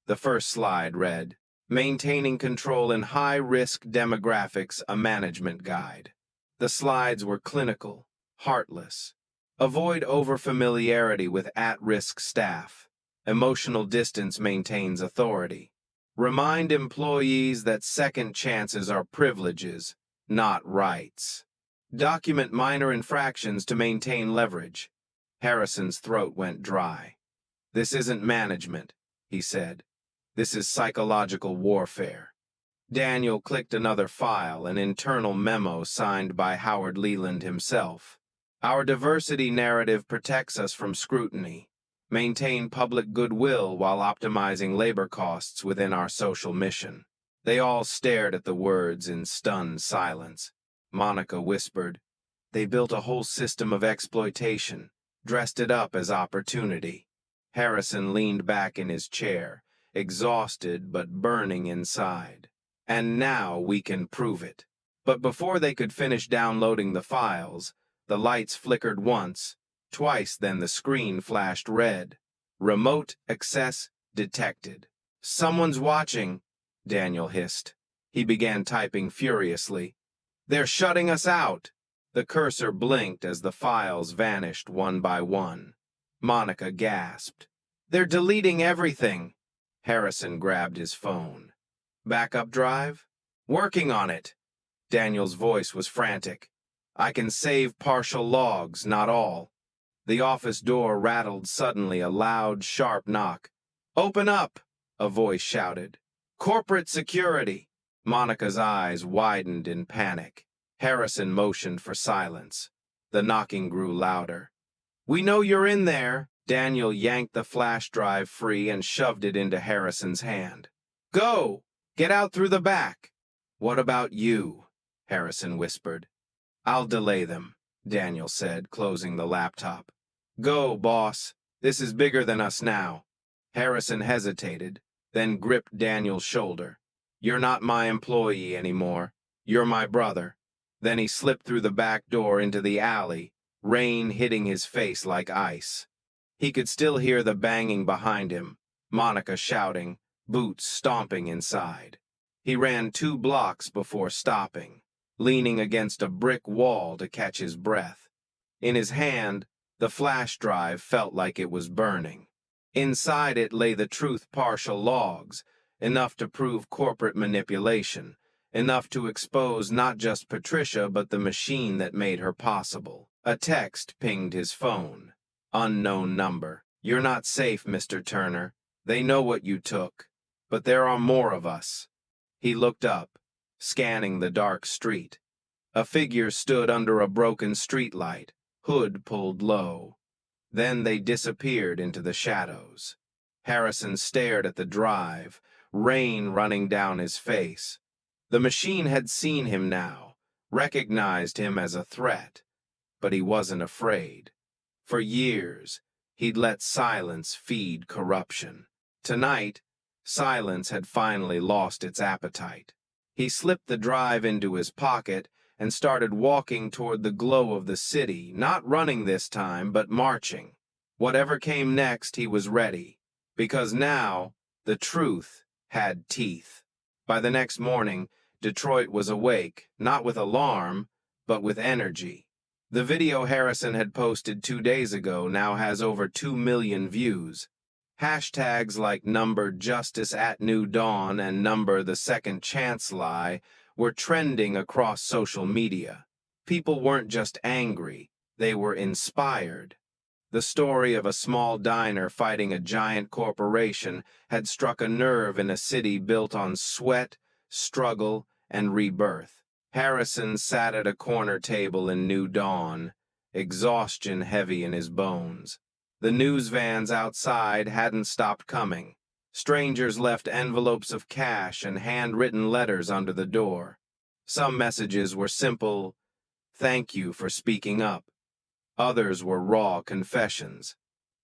The first slide read, "Maintaining Control in High-Risk Demographics, a Management Guide." The slides were clinical, heartless. Avoid overfamiliarity with at-risk staff. Emotional distance maintains authority. Remind employees that second chances are privileges, not rights. Document minor infractions to maintain leverage. Harrison's throat went dry. "This isn't management," he said. "This is psychological warfare." Daniel clicked another file, an internal memo signed by Howard Leland himself. "Our diversity narrative protects us from scrutiny. Maintain public goodwill while optimizing labor costs within our social mission." They all stared at the words in stunned silence. Monica whispered, "They built a whole system of exploitation, dressed it up as opportunity." Harrison leaned back in his chair, exhausted but burning inside. "And now we can prove it." But before they could finish downloading the files, the lights flickered once, twice, then the screen flashed red. "Remote access detected." "Someone's watching," Daniel hissed. He began typing furiously. "They're shutting us out." The cursor blinked as the files vanished one by one. Monica gasped. "They're deleting everything." Harrison grabbed his phone. "Backup drive?" "Working on it." Daniel's voice was frantic. "I can save partial logs, not all." The office door rattled suddenly, a loud, sharp knock. "Open up!" a voice shouted. "Corporate security!" Monica's eyes widened in panic. Harrison motioned for silence. The knocking grew louder. "We know you're in there." Daniel yanked the flash drive free and shoved it into Harrison's hand. "Go! Get out through the back." "What about you?" Harrison whispered. "I'll delay them," Daniel said, closing the laptop. "Go, boss. This is bigger than us now." Harrison hesitated, then gripped Daniel's shoulder. "You're not my employee anymore. You're my brother." Then he slipped through the back door into the alley, rain hitting his face like ice. He could still hear the banging behind him, Monica shouting, boots stomping inside. He ran 2 blocks before stopping, leaning against a brick wall to catch his breath. In his hand, the flash drive felt like it was burning. Inside it lay the truth partial logs, enough to prove corporate manipulation, enough to expose not just Patricia but the machine that made her possible. A text pinged his phone. Unknown number. "You're not safe, Mr. Turner. They know what you took. But there are more of us." He looked up, scanning the dark street. A figure stood under a broken streetlight, hood pulled low. Then they disappeared into the shadows. Harrison stared at the drive, rain running down his face. The machine had seen him now, recognized him as a threat, but he wasn't afraid. For years, he'd let silence feed corruption. Tonight, silence had finally lost its appetite. He slipped the drive into his pocket and started walking toward the glow of the city, not running this time, but marching. Whatever came next, he was ready, because now the truth had teeth. By the next morning, Detroit was awake, not with alarm, but with energy. The video Harrison had posted 2 days ago now has over 2 million views. Hashtags like #JusticeAtNewDawn and #TheSecondChanceLie were trending across social media. People weren't just angry, they were inspired. The story of a small diner fighting a giant corporation had struck a nerve in a city built on sweat, struggle, and rebirth. Harrison sat at a corner table in New Dawn, exhaustion heavy in his bones. The news vans outside hadn't stopped coming. Strangers left envelopes of cash and handwritten letters under the door. Some messages were simple, "Thank you for speaking up." Others were raw confessions.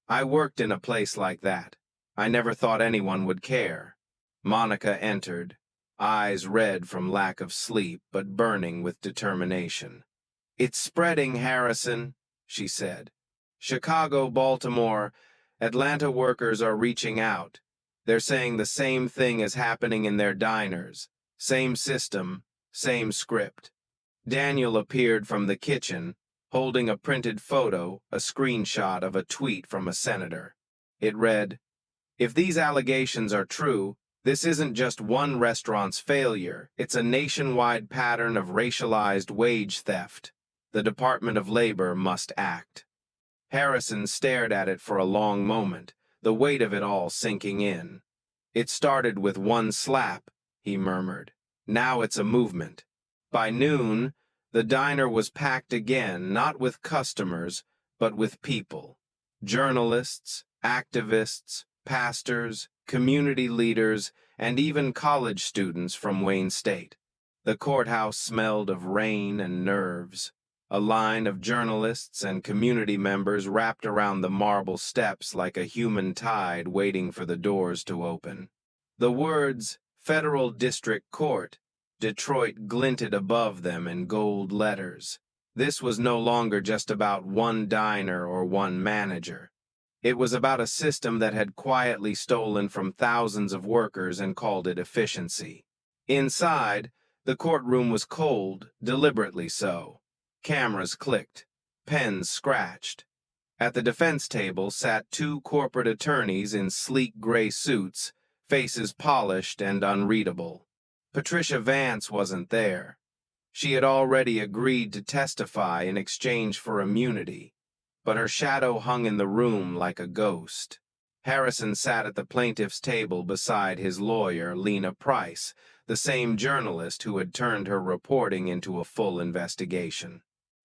I worked in a place like that. I never thought anyone would care. Monica entered, eyes red from lack of sleep but burning with determination. It's spreading, Harrison, she said. Chicago, Baltimore, Atlanta workers are reaching out. They're saying the same thing is happening in their diners. Same system, same script. Daniel appeared from the kitchen, holding a printed photo, a screenshot of a tweet from a senator. It read, "If these allegations are true, this isn't just one restaurant's failure, it's a nationwide pattern of racialized wage theft. The Department of Labor must act." Harrison stared at it for a long moment, the weight of it all sinking in. "It started with one slap," he murmured. "Now it's a movement." By noon, the diner was packed again, not with customers, but with people. Journalists, activists, pastors, community leaders, and even college students from Wayne State. The courthouse smelled of rain and nerves. A line of journalists and community members wrapped around the marble steps like a human tide waiting for the doors to open. The words, Federal District Court, Detroit glinted above them in gold letters. This was no longer just about one diner or one manager. It was about a system that had quietly stolen from thousands of workers and called it efficiency. Inside, the courtroom was cold, deliberately so. Cameras clicked. Pens scratched. At the defense table sat two corporate attorneys in sleek gray suits, faces polished and unreadable. Patricia Vance wasn't there. She had already agreed to testify in exchange for immunity, but her shadow hung in the room like a ghost. Harrison sat at the plaintiff's table beside his lawyer, Lena Price, the same journalist who had turned her reporting into a full investigation.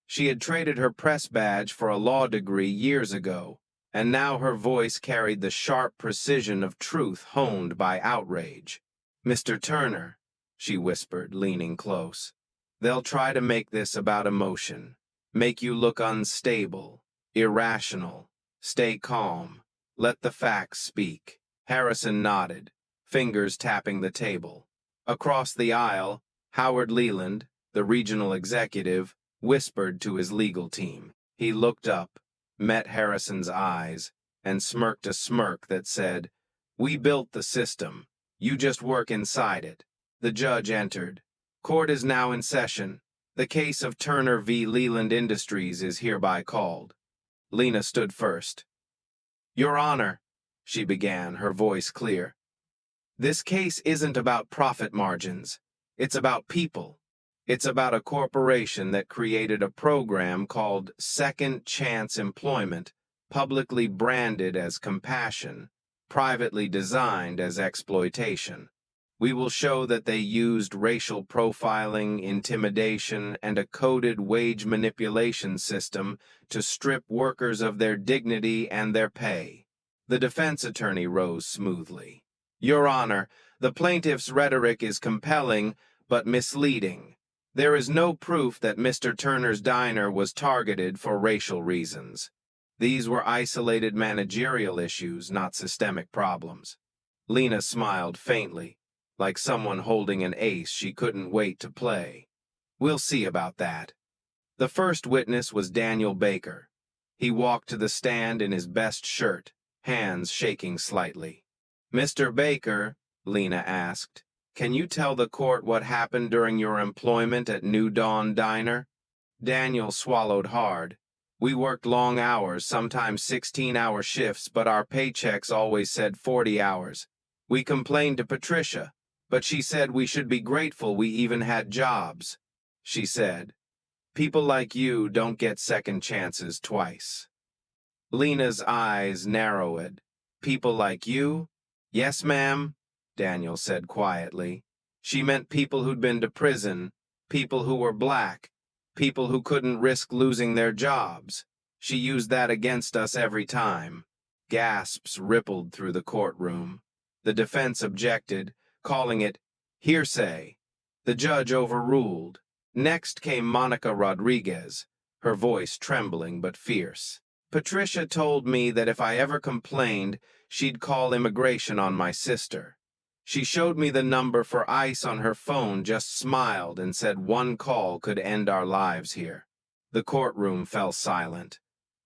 She had traded her press badge for a law degree years ago, and now her voice carried the sharp precision of truth honed by outrage. "Mr. Turner," she whispered, leaning close, "they'll try to make this about emotion, make you look unstable, irrational. Stay calm. Let the facts speak." Harrison nodded, fingers tapping the table. Across the aisle, Howard Leland, the regional executive, whispered to his legal team. He looked up, met Harrison's eyes, and smirked a smirk that said, "We built the system. You just work inside it." The judge entered. "Court is now in session. The case of Turner v. Leland Industries is hereby called." Lena stood first. "Your Honor," she began, her voice clear, "this case isn't about profit margins. It's about people. It's about a corporation that created a program called Second Chance Employment, publicly branded as compassion, privately designed as exploitation. We will show that they used racial profiling, intimidation, and a coded wage manipulation system to strip workers of their dignity and their pay." The defense attorney rose smoothly. "Your Honor, the plaintiff's rhetoric is compelling but misleading. There is no proof that Mr. Turner's diner was targeted for racial reasons. These were isolated managerial issues, not systemic problems." Lena smiled faintly, like someone holding an ace she couldn't wait to play. "We'll see about that." The first witness was Daniel Baker. He walked to the stand in his best shirt, hands shaking slightly. "Mr. Baker," Lena asked, "can you tell the court what happened during your employment at New Dawn Diner?" Daniel swallowed hard. "We worked long hours, sometimes 16-hour shifts, but our paychecks always said 40 hours. We complained to Patricia, but she said we should be grateful we even had jobs. She said, 'People like you don't get second chances twice.'" Lena's eyes narrowed. "People like you?" "Yes, ma'am," Daniel said quietly. "She meant people who'd been to prison, people who were black, people who couldn't risk losing their jobs. She used that against us every time." Gasps rippled through the courtroom. The defense objected, calling it hearsay. The judge overruled. Next came Monica Rodriguez. her voice trembling but fierce. Patricia told me that if I ever complained, she'd call immigration on my sister. She showed me the number for ICE on her phone, just smiled, and said one call could end our lives here. The courtroom fell silent.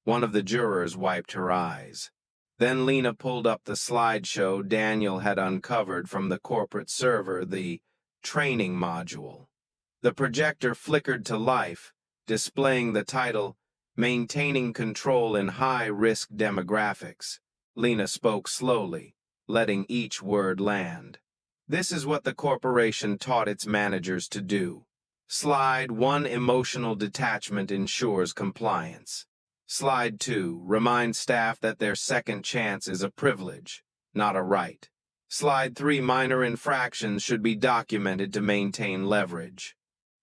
One of the jurors wiped her eyes. Then Lena pulled up the slideshow Daniel had uncovered from the corporate server, the training module. The projector flickered to life, displaying the title, Maintaining Control in High-Risk Demographics. Lena spoke slowly, letting each word land. This is what the corporation taught its managers to do. Slide 1, emotional detachment ensures compliance. Slide 2, remind staff that their second chance is a privilege, not a right. Slide 3, minor infractions should be documented to maintain leverage.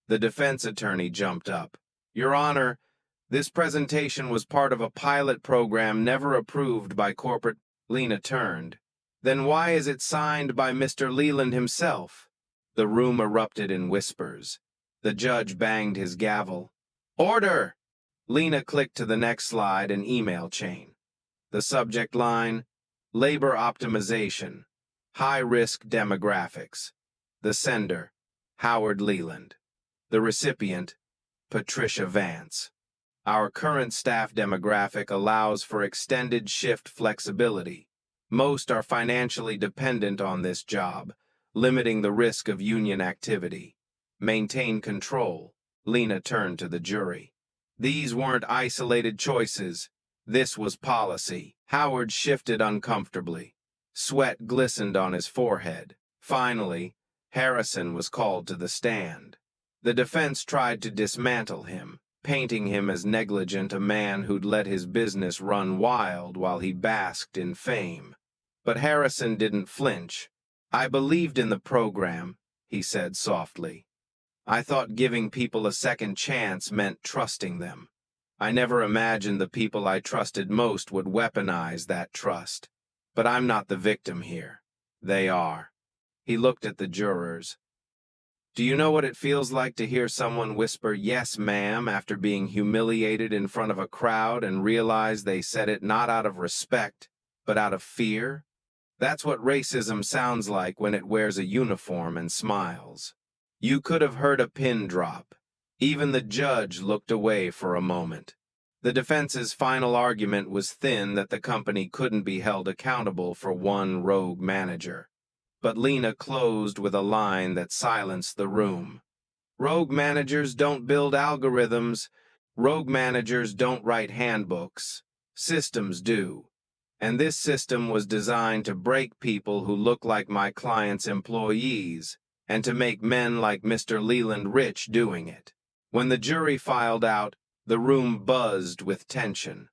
The defense attorney jumped up. Your Honor, this presentation was part of a pilot program never approved by corporate. Lena turned. Then why is it signed by Mr. Leland himself? The room erupted in whispers. The judge banged his gavel. Order! Lena clicked to the next slide, an email chain. The subject line, Labor Optimization, High-Risk Demographics. The sender, Howard Leland. The recipient, Patricia Vance. Our current staff demographic allows for extended shift flexibility. Most are financially dependent on this job, limiting the risk of union activity. Maintain control. Lena turned to the jury. These weren't isolated choices. This was policy. Howard shifted uncomfortably. Sweat glistened on his forehead. Finally, Harrison was called to the stand. The defense tried to dismantle him, painting him as negligent, a man who'd let his business run wild while he basked in fame. But Harrison didn't flinch. I believed in the program, he said softly. I thought giving people a second chance meant trusting them. I never imagined the people I trusted most would weaponize that trust. But I'm not the victim here. They are. He looked at the jurors. Do you know what it feels like to hear someone whisper, "Yes, ma'am," after being humiliated in front of a crowd and realize they said it not out of respect, but out of fear? That's what racism sounds like when it wears a uniform and smiles. You could have heard a pin drop. Even the judge looked away for a moment. The defense's final argument was thin that the company couldn't be held accountable for one rogue manager. But Lena closed with a line that silenced the room. Rogue managers don't build algorithms. Rogue managers don't write handbooks. Systems do. And this system was designed to break people who look like my client's employees, and to make men like Mr. Leland rich doing it. When the jury filed out, the room buzzed with tension.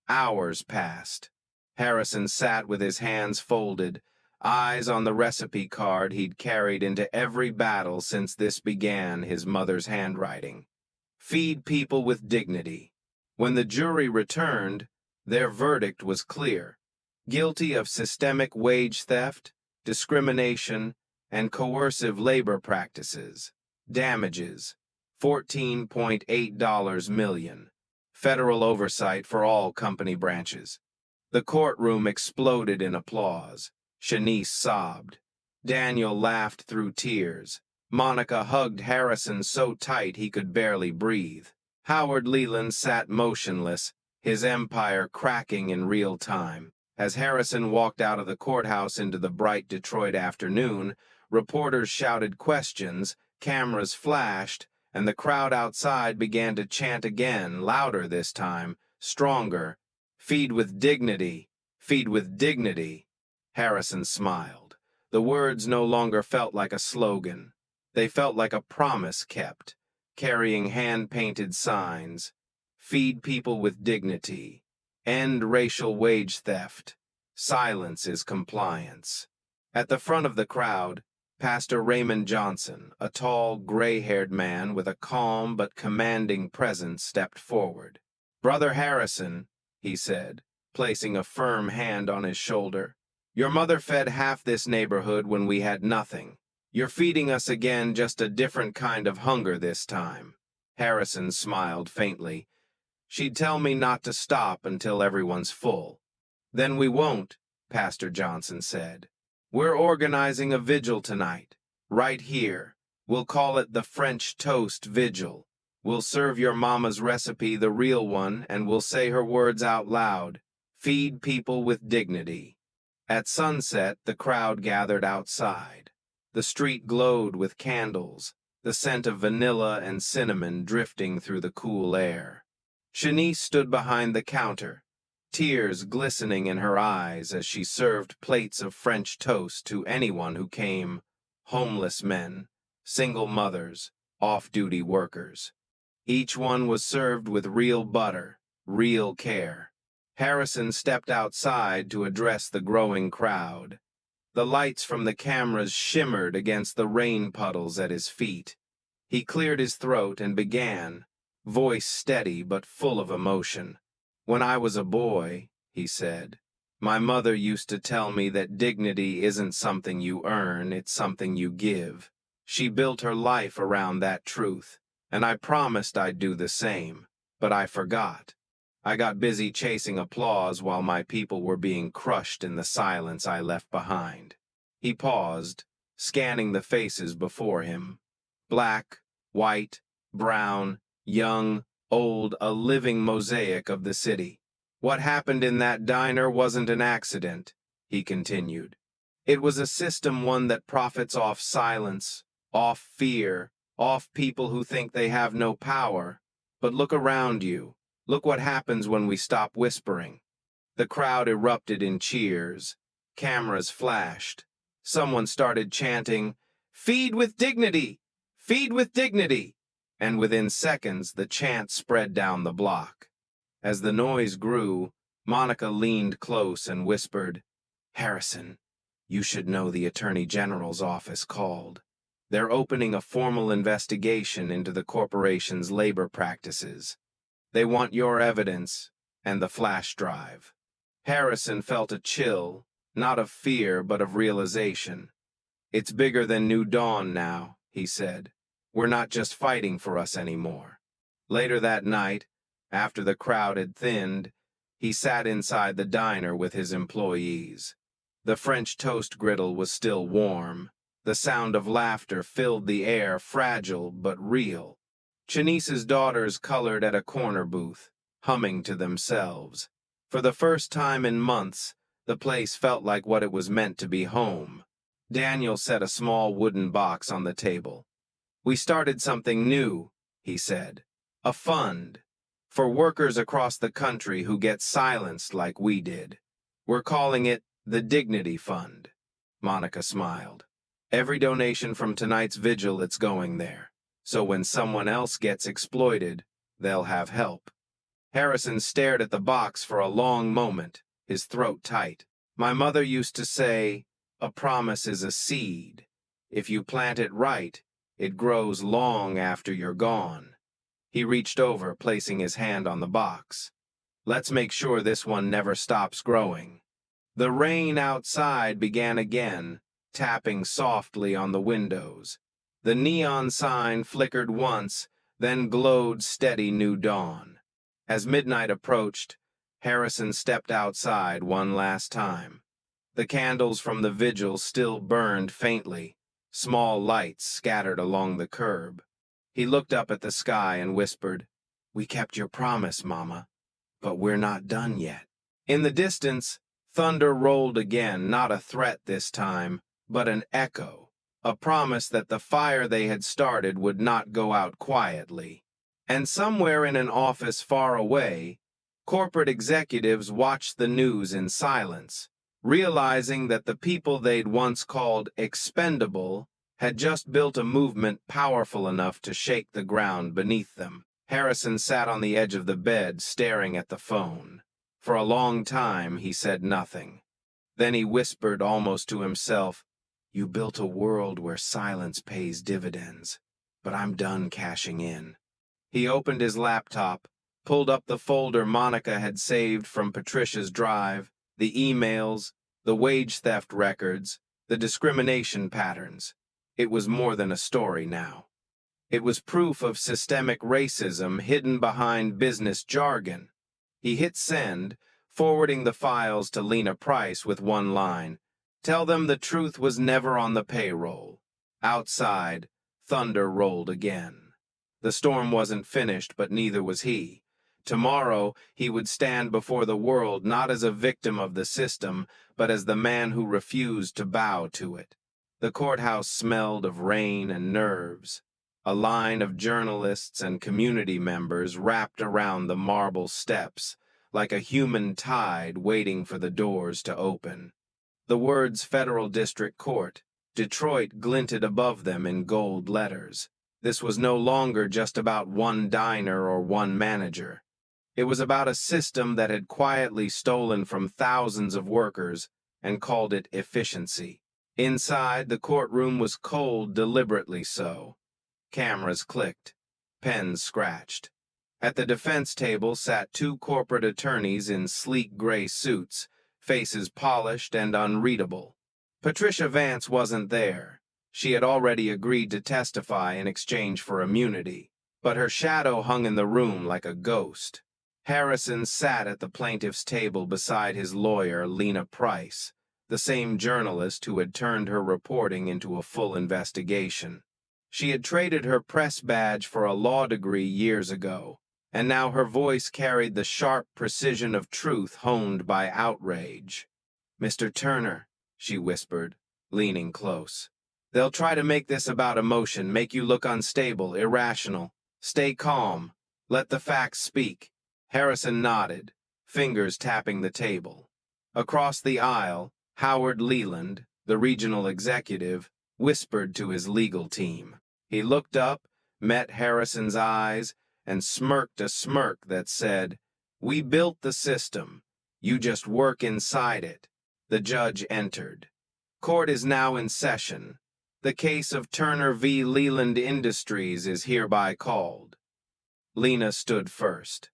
Hours passed. Harrison sat with his hands folded, eyes on the recipe card he'd carried into every battle since this began, his mother's handwriting. Feed people with dignity. When the jury returned, their verdict was clear. Guilty of systemic wage theft, discrimination, and coercive labor practices. Damages, $14.8 million. Federal oversight for all company branches. The courtroom exploded in applause. Shanice sobbed. Daniel laughed through tears. Monica hugged Harrison so tight he could barely breathe. Howard Leland sat motionless, his empire cracking in real time. As Harrison walked out of the courthouse into the bright Detroit afternoon, reporters shouted questions, cameras flashed, and the crowd outside began to chant again, louder this time, stronger. Feed with dignity, feed with dignity. Harrison smiled. The words no longer felt like a slogan. They felt like a promise kept, carrying hand-painted signs. Feed people with dignity. End racial wage theft. Silence is compliance. At the front of the crowd, Pastor Raymond Johnson, a tall, gray-haired man with a calm but commanding presence, stepped forward. "Brother Harrison," he said, placing a firm hand on his shoulder, "your mother fed half this neighborhood when we had nothing. You're feeding us again, just a different kind of hunger this time." Harrison smiled faintly. She'd tell me not to stop until everyone's full. Then we won't, Pastor Johnson said. We're organizing a vigil tonight, right here. We'll call it the French Toast Vigil. We'll serve your mama's recipe, the real one, and we'll say her words out loud. Feed people with dignity. At sunset, the crowd gathered outside. The street glowed with candles, the scent of vanilla and cinnamon drifting through the cool air. Shanice stood behind the counter, tears glistening in her eyes as she served plates of French toast to anyone who came, homeless men, single mothers, off-duty workers. Each one was served with real butter, real care. Harrison stepped outside to address the growing crowd. The lights from the cameras shimmered against the rain puddles at his feet. He cleared his throat and began, voice steady but full of emotion. When I was a boy, he said, my mother used to tell me that dignity isn't something you earn, it's something you give. She built her life around that truth, and I promised I'd do the same, but I forgot. I got busy chasing applause while my people were being crushed in the silence I left behind. He paused, scanning the faces before him. Black, white, brown, young, old, a living mosaic of the city. What happened in that diner wasn't an accident, he continued. It was a system, one that profits off silence, off fear, off people who think they have no power. But look around you. Look what happens when we stop whispering. The crowd erupted in cheers. Cameras flashed. Someone started chanting, "Feed with dignity! Feed with dignity!" And within seconds, the chant spread down the block. As the noise grew, Monica leaned close and whispered, "Harrison, you should know the Attorney General's office called. They're opening a formal investigation into the corporation's labor practices. They want your evidence and the flash drive." Harrison felt a chill, not of fear but of realization. "It's bigger than New Dawn now," he said. "We're not just fighting for us anymore." Later that night, after the crowd had thinned, he sat inside the diner with his employees. The French toast griddle was still warm. The sound of laughter filled the air, fragile but real. Shanice's daughters colored at a corner booth, humming to themselves. For the first time in months, the place felt like what it was meant to be, home. Daniel set a small wooden box on the table. "We started something new," he said. "A fund. For workers across the country who get silenced like we did. We're calling it the Dignity Fund." Monica smiled. "Every donation from tonight's vigil, it's going there. So when someone else gets exploited, they'll have help." Harrison stared at the box for a long moment, his throat tight. "My mother used to say, a promise is a seed. If you plant it right, it grows long after you're gone." He reached over, placing his hand on the box. "Let's make sure this one never stops growing." The rain outside began again, tapping softly on the windows. The neon sign flickered once, then glowed steady New Dawn. As midnight approached, Harrison stepped outside one last time. The candles from the vigil still burned faintly, small lights scattered along the curb. He looked up at the sky and whispered, "We kept your promise, Mama, but we're not done yet." In the distance, thunder rolled again, not a threat this time, but an echo. A promise that the fire they had started would not go out quietly. And somewhere in an office far away, corporate executives watched the news in silence, realizing that the people they'd once called expendable had just built a movement powerful enough to shake the ground beneath them. Harrison sat on the edge of the bed, staring at the phone. For a long time, he said nothing. Then he whispered almost to himself, "You built a world where silence pays dividends, but I'm done cashing in." He opened his laptop, pulled up the folder Monica had saved from Patricia's drive, the emails, the wage theft records, the discrimination patterns. It was more than a story now. It was proof of systemic racism hidden behind business jargon. He hit send, forwarding the files to Lena Price with one line: "Tell them the truth was never on the payroll." Outside, thunder rolled again. The storm wasn't finished, but neither was he. Tomorrow, he would stand before the world not as a victim of the system, but as the man who refused to bow to it. The courthouse smelled of rain and nerves. A line of journalists and community members wrapped around the marble steps, like a human tide waiting for the doors to open. The words Federal District Court, Detroit, glinted above them in gold letters. This was no longer just about one diner or one manager. It was about a system that had quietly stolen from thousands of workers and called it efficiency. Inside, the courtroom was cold, deliberately so. Cameras clicked. Pens scratched. At the defense table sat two corporate attorneys in sleek gray suits, faces polished and unreadable. Patricia Vance wasn't there. She had already agreed to testify in exchange for immunity, but her shadow hung in the room like a ghost. Harrison sat at the plaintiff's table beside his lawyer, Lena Price, the same journalist who had turned her reporting into a full investigation. She had traded her press badge for a law degree years ago, and now her voice carried the sharp precision of truth honed by outrage. "Mr. Turner," she whispered, leaning close. "They'll try to make this about emotion, make you look unstable, irrational. Stay calm. Let the facts speak." Harrison nodded, fingers tapping the table. Across the aisle, Howard Leland, the regional executive, whispered to his legal team. He looked up, met Harrison's eyes, and smirked a smirk that said, "We built the system. You just work inside it." The judge entered. "Court is now in session. The case of Turner v. Leland Industries is hereby called." Lena stood first.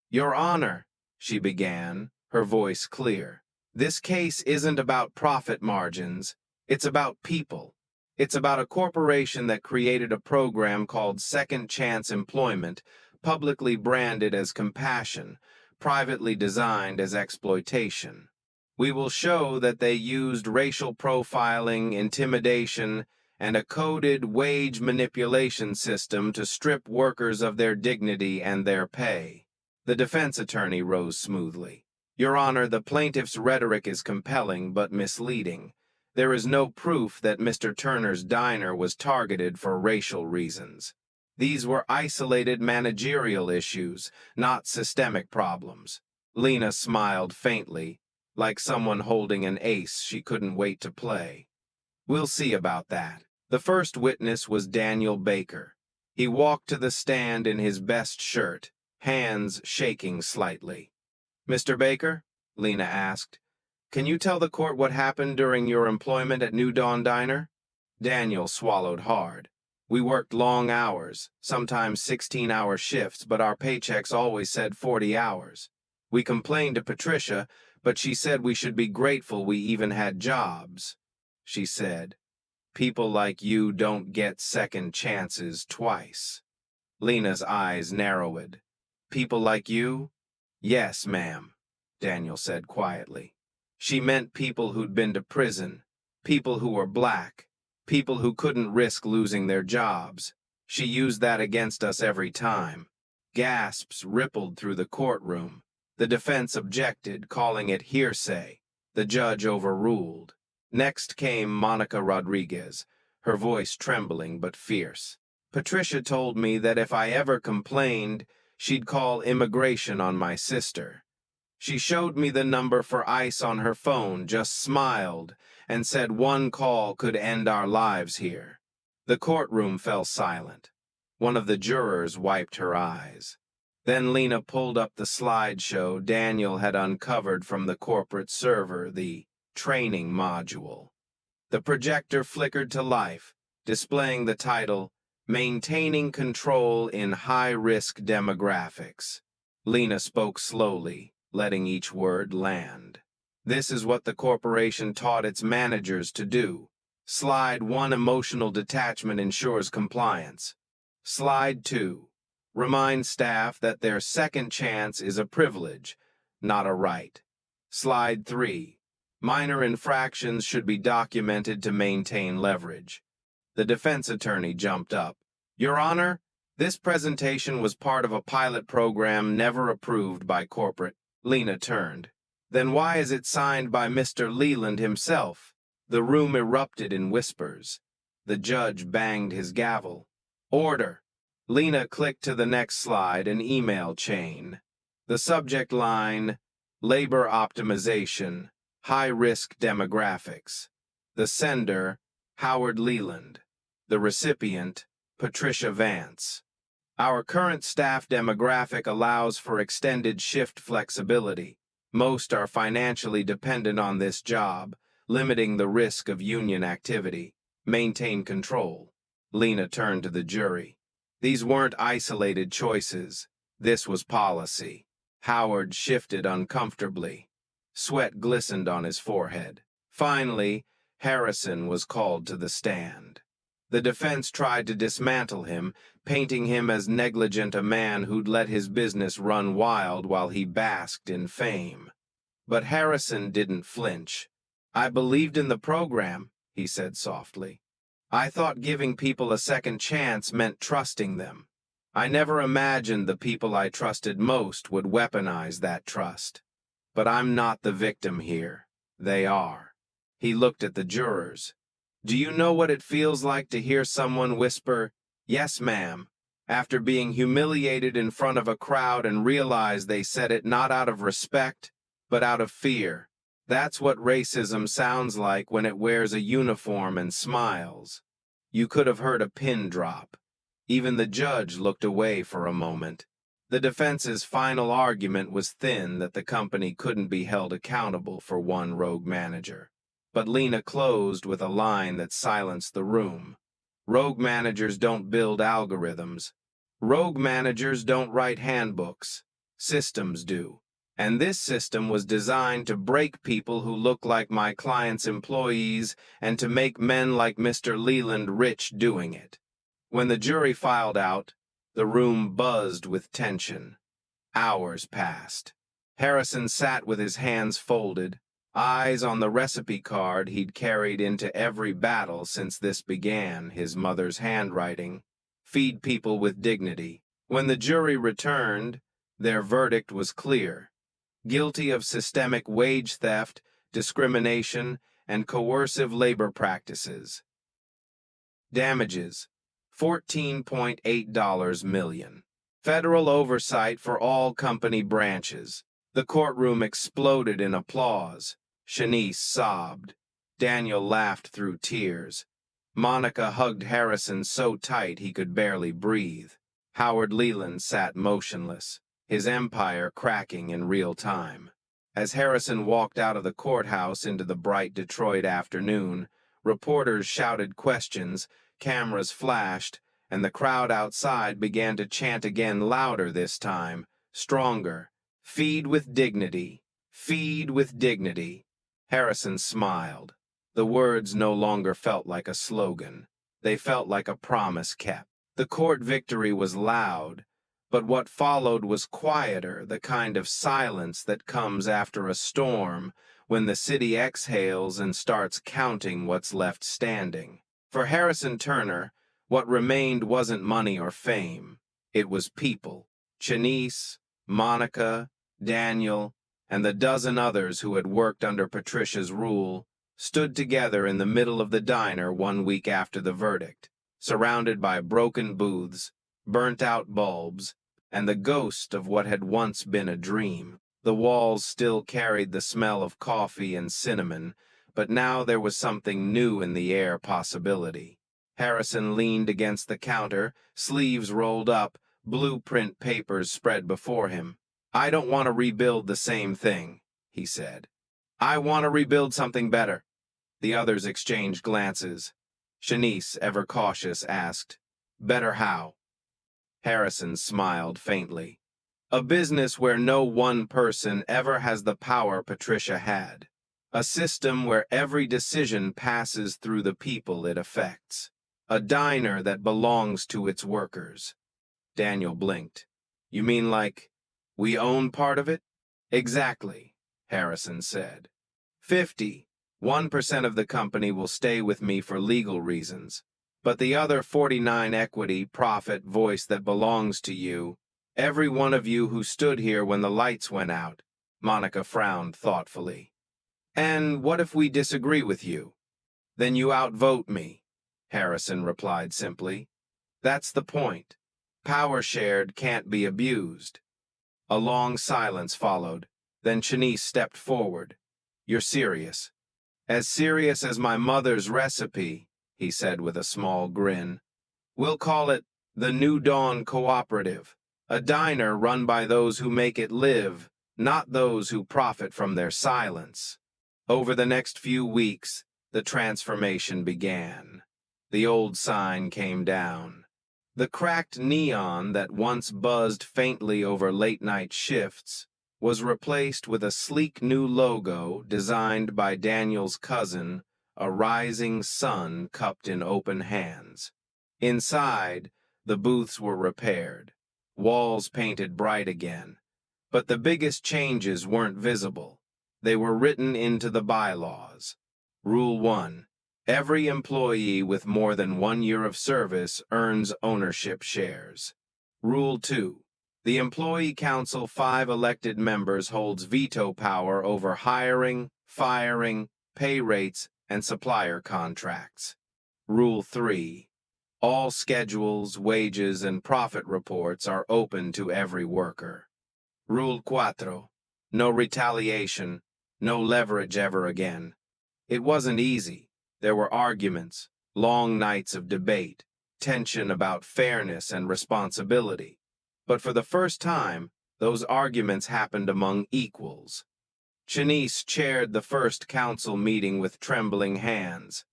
"Your Honor," she began, her voice clear, "this case isn't about profit margins. It's about people. It's about a corporation that created a program called Second Chance Employment, publicly branded as compassion, privately designed as exploitation. We will show that they used racial profiling, intimidation, and a coded wage manipulation system to strip workers of their dignity and their pay." The defense attorney rose smoothly. "Your Honor, the plaintiff's rhetoric is compelling but misleading. There is no proof that Mr. Turner's diner was targeted for racial reasons. These were isolated managerial issues, not systemic problems." Lena smiled faintly, like someone holding an ace she couldn't wait to play. "We'll see about that." The first witness was Daniel Baker. He walked to the stand in his best shirt, hands shaking slightly. "Mr. Baker," Lena asked, "can you tell the court what happened during your employment at New Dawn Diner?" Daniel swallowed hard. "We worked long hours, sometimes 16-hour shifts, but our paychecks always said 40 hours. We complained to Patricia, but she said we should be grateful we even had jobs. She said, 'People like you don't get second chances twice.'" Lena's eyes narrowed. "People like you?" "Yes, ma'am," Daniel said quietly. She meant people who'd been to prison, people who were black, people who couldn't risk losing their jobs. She used that against us every time. Gasps rippled through the courtroom. The defense objected, calling it hearsay. The judge overruled. Next came Monica Rodriguez, her voice trembling but fierce. "Patricia told me that if I ever complained, she'd call immigration on my sister. She showed me the number for ICE on her phone, just smiled, and said one call could end our lives here." The courtroom fell silent. One of the jurors wiped her eyes. Then Lena pulled up the slideshow Daniel had uncovered from the corporate server, the training module. The projector flickered to life, displaying the title, "Maintaining Control in High-Risk Demographics." Lena spoke slowly, letting each word land. "This is what the corporation taught its managers to do. Slide 1 emotional detachment ensures compliance. Slide 2. Remind staff that their second chance is a privilege, not a right. Slide 3. Minor infractions should be documented to maintain leverage. The defense attorney jumped up. Your Honor, this presentation was part of a pilot program never approved by corporate. Lena turned. Then why is it signed by Mr. Leland himself? The room erupted in whispers. The judge banged his gavel. Order. Lena clicked to the next slide, an email chain. The subject line, labor optimization, high-risk demographics. The sender, Howard Leland. The recipient, Patricia Vance. Our current staff demographic allows for extended shift flexibility. Most are financially dependent on this job, limiting the risk of union activity. Maintain control. Lena turned to the jury. These weren't isolated choices. This was policy. Howard shifted uncomfortably. Sweat glistened on his forehead. Finally, Harrison was called to the stand. The defense tried to dismantle him, painting him as negligent a man who'd let his business run wild while he basked in fame. But Harrison didn't flinch. I believed in the program, he said softly. I thought giving people a second chance meant trusting them. I never imagined the people I trusted most would weaponize that trust. But I'm not the victim here. They are. He looked at the jurors. Do you know what it feels like to hear someone whisper, "Yes, ma'am," after being humiliated in front of a crowd and realize they said it not out of respect, but out of fear? That's what racism sounds like when it wears a uniform and smiles. You could have heard a pin drop. Even the judge looked away for a moment. The defense's final argument was thin that the company couldn't be held accountable for one rogue manager. But Lena closed with a line that silenced the room. Rogue managers don't build algorithms. Rogue managers don't write handbooks. Systems do. And this system was designed to break people who look like my client's employees and to make men like Mr. Leland rich doing it. When the jury filed out, the room buzzed with tension. Hours passed. Harrison sat with his hands folded, eyes on the recipe card he'd carried into every battle since this began, his mother's handwriting. Feed people with dignity. When the jury returned, their verdict was clear. Guilty of systemic wage theft, discrimination, and coercive labor practices. Damages, $14.8 million. Federal oversight for all company branches. The courtroom exploded in applause. Shanice sobbed. Daniel laughed through tears. Monica hugged Harrison so tight he could barely breathe. Howard Leland sat motionless, his empire cracking in real time. As Harrison walked out of the courthouse into the bright Detroit afternoon, reporters shouted questions, cameras flashed, and the crowd outside began to chant again, louder this time, stronger. Feed with dignity. Feed with dignity. Harrison smiled. The words no longer felt like a slogan. They felt like a promise kept. The court victory was loud, but what followed was quieter, the kind of silence that comes after a storm when the city exhales and starts counting what's left standing. For Harrison Turner, what remained wasn't money or fame. It was people. Shanice, Monica, Daniel, and the dozen others who had worked under Patricia's rule stood together in the middle of the diner 1 week after the verdict, surrounded by broken booths, burnt-out bulbs, and the ghost of what had once been a dream. The walls still carried the smell of coffee and cinnamon, but now there was something new in the air, possibility. Harrison leaned against the counter, sleeves rolled up, blueprint papers spread before him. I don't want to rebuild the same thing, he said. I want to rebuild something better. The others exchanged glances. Shanice, ever cautious, asked, Better how? Harrison smiled faintly. A business where no one person ever has the power Patricia had. A system where every decision passes through the people it affects. A diner that belongs to its workers. Daniel blinked. You mean like we own part of it? Exactly, Harrison said. 1% of the company will stay with me for legal reasons, but the other 49 equity, profit, voice that belongs to you, every one of you who stood here when the lights went out. Monica frowned thoughtfully. And what if we disagree with you? Then you outvote me, Harrison replied simply. That's the point. Power shared can't be abused. A long silence followed. Then Shanice stepped forward. You're serious. As serious as my mother's recipe, he said with a small grin. We'll call it the New Dawn Cooperative, a diner run by those who make it live, not those who profit from their silence. Over the next few weeks, the transformation began. The old sign came down. The cracked neon that once buzzed faintly over late-night shifts was replaced with a sleek new logo designed by Daniel's cousin, a rising sun cupped in open hands. Inside, the booths were repaired, walls painted bright again. But the biggest changes weren't visible. They were written into the bylaws. Rule 1. Every employee with more than 1 year of service earns ownership shares. Rule 2. The Employee Council 5 elected members holds veto power over hiring, firing, pay rates, and supplier contracts. Rule 3. All schedules, wages, and profit reports are open to every worker. Rule 4. No retaliation, no leverage ever again. It wasn't easy. There were arguments, long nights of debate, tension about fairness and responsibility. But for the first time, those arguments happened among equals. Shanice chaired the first council meeting with trembling hands.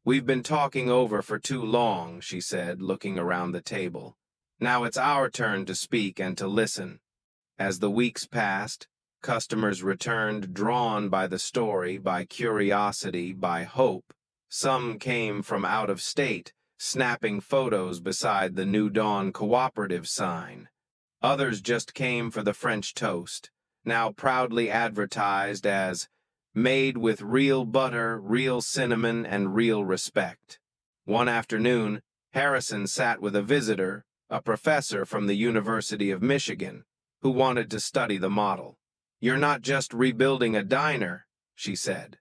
We've been talking over for too long, she said, looking around the table. Now it's our turn to speak and to listen. As the weeks passed, customers returned, drawn by the story, by curiosity, by hope. Some came from out of state, snapping photos beside the New Dawn Cooperative sign. Others just came for the French toast, now proudly advertised as made with real butter, real cinnamon, and real respect. One afternoon, Harrison sat with a visitor, a professor from the University of Michigan, who wanted to study the model. You're not just rebuilding a diner, she said.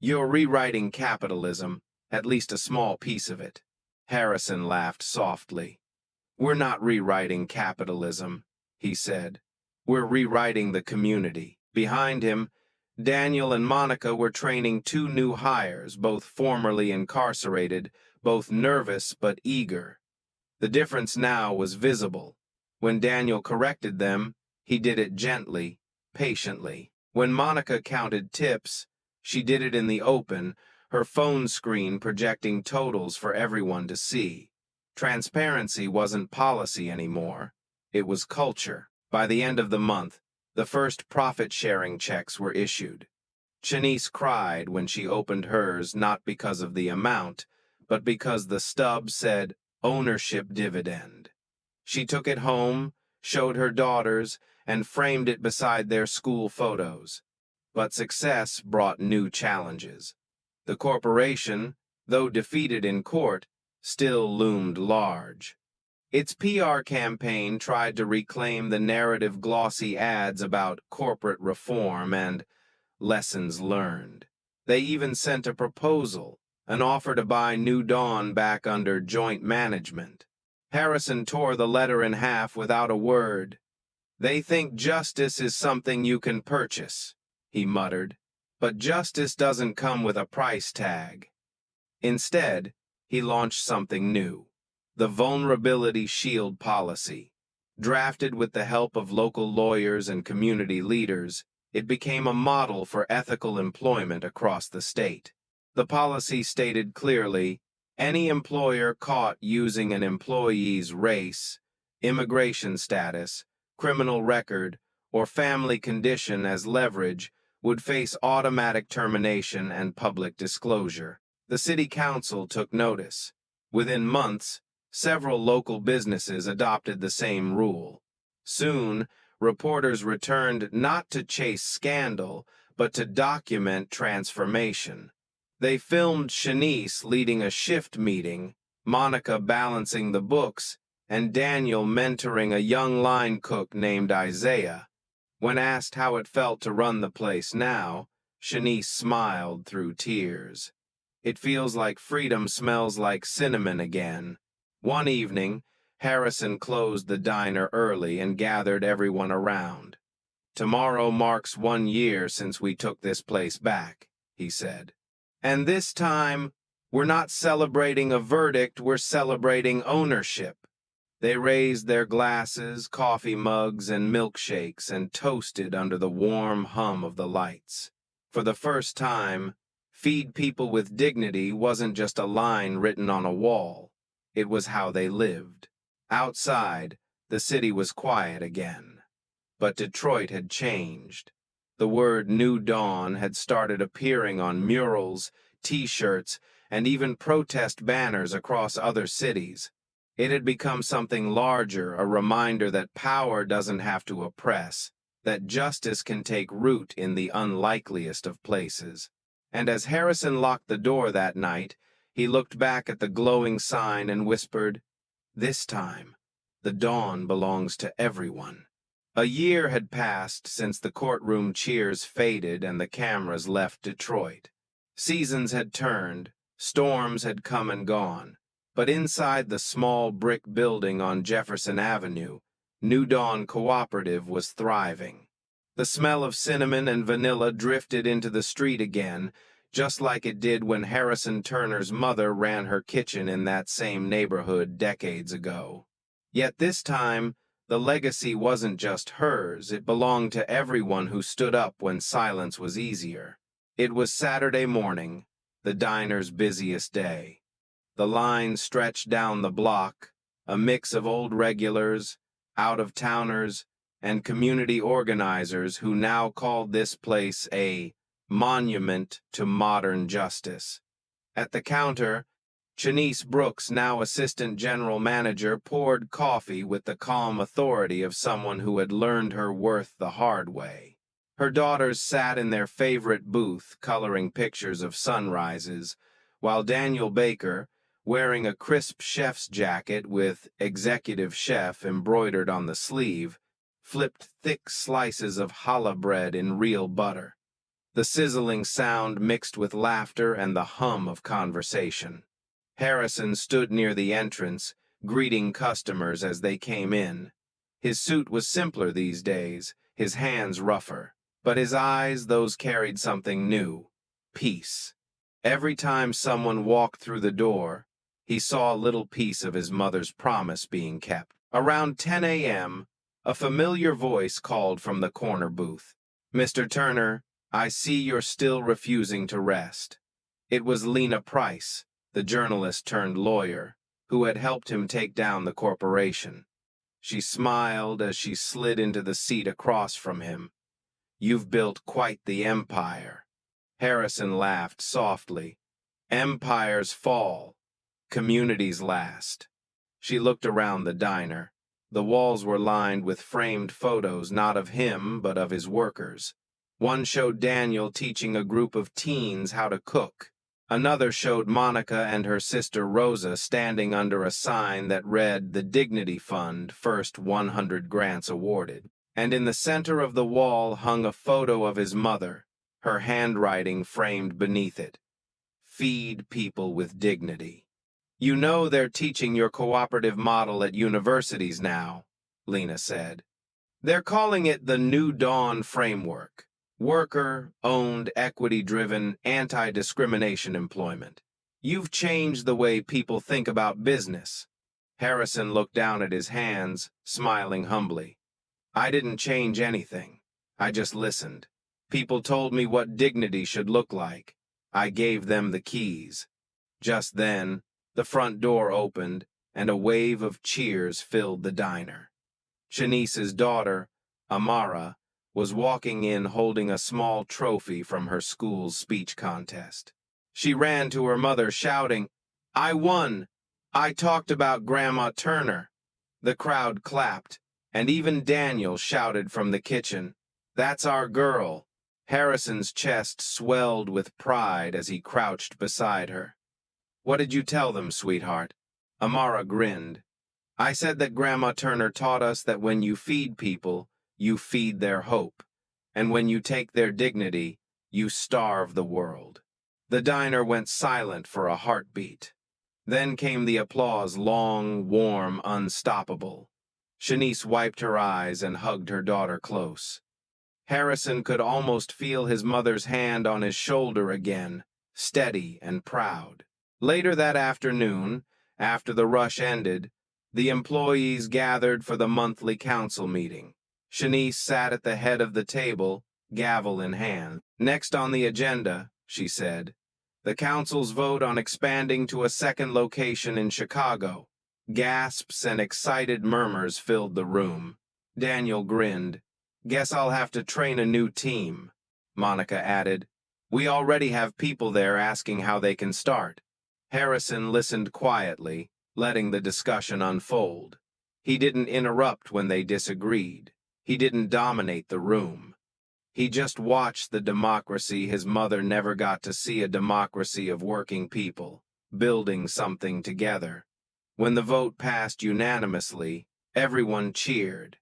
You're rewriting capitalism, at least a small piece of it. Harrison laughed softly. We're not rewriting capitalism, he said. We're rewriting the community. Behind him, Daniel and Monica were training 2 new hires, both formerly incarcerated, both nervous but eager. The difference now was visible. When Daniel corrected them, he did it gently, patiently. When Monica counted tips, she did it in the open, her phone screen projecting totals for everyone to see. Transparency wasn't policy anymore. It was culture. By the end of the month, the first profit-sharing checks were issued. Shanice cried when she opened hers, not because of the amount, but because the stub said ownership dividend. She took it home, showed her daughters, and framed it beside their school photos. But success brought new challenges. The corporation, though defeated in court, still loomed large. Its PR campaign tried to reclaim the narrative glossy ads about corporate reform and lessons learned. They even sent a proposal, an offer to buy New Dawn back under joint management. Harrison tore the letter in half without a word. They think justice is something you can purchase, he muttered, but justice doesn't come with a price tag. Instead, he launched something new, the Vulnerability Shield Policy. Drafted with the help of local lawyers and community leaders, it became a model for ethical employment across the state. The policy stated clearly, any employer caught using an employee's race, immigration status, criminal record, or family condition as leverage would face automatic termination and public disclosure. The city council took notice. Within months, several local businesses adopted the same rule. Soon, reporters returned not to chase scandal, but to document transformation. They filmed Shanice leading a shift meeting, Monica balancing the books, and Daniel mentoring a young line cook named Isaiah. When asked how it felt to run the place now, Shanice smiled through tears. It feels like freedom smells like cinnamon again. One evening, Harrison closed the diner early and gathered everyone around. "Tomorrow marks 1 year since we took this place back," he said. "And this time, we're not celebrating a verdict, we're celebrating ownership." They raised their glasses, coffee mugs, and milkshakes and toasted under the warm hum of the lights. For the first time, "Feed people with dignity" wasn't just a line written on a wall. It was how they lived. Outside, the city was quiet again. But Detroit had changed. The word New Dawn had started appearing on murals, T-shirts, and even protest banners across other cities. It had become something larger, a reminder that power doesn't have to oppress, that justice can take root in the unlikeliest of places. And as Harrison locked the door that night, he looked back at the glowing sign and whispered, "This time, the dawn belongs to everyone." A year had passed since the courtroom cheers faded and the cameras left Detroit. Seasons had turned, storms had come and gone, but inside the small brick building on Jefferson Avenue, New Dawn Cooperative was thriving. The smell of cinnamon and vanilla drifted into the street again, just like it did when Harrison Turner's mother ran her kitchen in that same neighborhood decades ago. Yet this time, the legacy wasn't just hers, it belonged to everyone who stood up when silence was easier. It was Saturday morning, the diner's busiest day. The line stretched down the block, a mix of old regulars, out-of-towners, and community organizers who now called this place a monument to modern justice. At the counter, Shanice Brooks, now assistant general manager, poured coffee with the calm authority of someone who had learned her worth the hard way. Her daughters sat in their favorite booth, coloring pictures of sunrises, while Daniel Baker, wearing a crisp chef's jacket with "Executive Chef" embroidered on the sleeve, flipped thick slices of challah bread in real butter. The sizzling sound mixed with laughter and the hum of conversation. Harrison stood near the entrance, greeting customers as they came in. His suit was simpler these days, his hands rougher, but his eyes, those carried something new: peace. Every time someone walked through the door, he saw a little piece of his mother's promise being kept. Around 10 a.m., a familiar voice called from the corner booth. "Mr. Turner, I see you're still refusing to rest." It was Lena Price, the journalist turned lawyer, who had helped him take down the corporation. She smiled as she slid into the seat across from him. "You've built quite the empire." Harrison laughed softly. "Empires fall, communities last." She looked around the diner. The walls were lined with framed photos not of him, but of his workers. One showed Daniel teaching a group of teens how to cook. Another showed Monica and her sister Rosa standing under a sign that read "The Dignity Fund, First 100 Grants Awarded." And in the center of the wall hung a photo of his mother, her handwriting framed beneath it. "Feed people with dignity." "You know they're teaching your cooperative model at universities now," Lena said. "They're calling it the New Dawn Framework. Worker-owned, equity-driven, anti-discrimination employment. You've changed the way people think about business." Harrison looked down at his hands, smiling humbly. "I didn't change anything. I just listened. People told me what dignity should look like. I gave them the keys." Just then, the front door opened, and a wave of cheers filled the diner. Shanice's daughter, Amara, was walking in holding a small trophy from her school's speech contest. She ran to her mother shouting, "I won! I talked about Grandma Turner. The crowd clapped, and even Daniel shouted from the kitchen, "That's our girl." Harrison's chest swelled with pride as he crouched beside her. "What did you tell them, sweetheart?" Amara grinned. "I said that Grandma Turner taught us that when you feed people, you feed their hope, and when you take their dignity, you starve the world." The diner went silent for a heartbeat. Then came the applause, long, warm, unstoppable. Shanice wiped her eyes and hugged her daughter close. Harrison could almost feel his mother's hand on his shoulder again, steady and proud. Later that afternoon, after the rush ended, the employees gathered for the monthly council meeting. Shanice sat at the head of the table, gavel in hand. "Next on the agenda," she said, "the council's vote on expanding to a second location in Chicago." Gasps and excited murmurs filled the room. Daniel grinned. "Guess I'll have to train a new team," Monica added. "We already have people there asking how they can start." Harrison listened quietly, letting the discussion unfold. He didn't interrupt when they disagreed. He didn't dominate the room. He just watched the democracy his mother never got to see, a democracy of working people, building something together. When the vote passed unanimously, everyone cheered.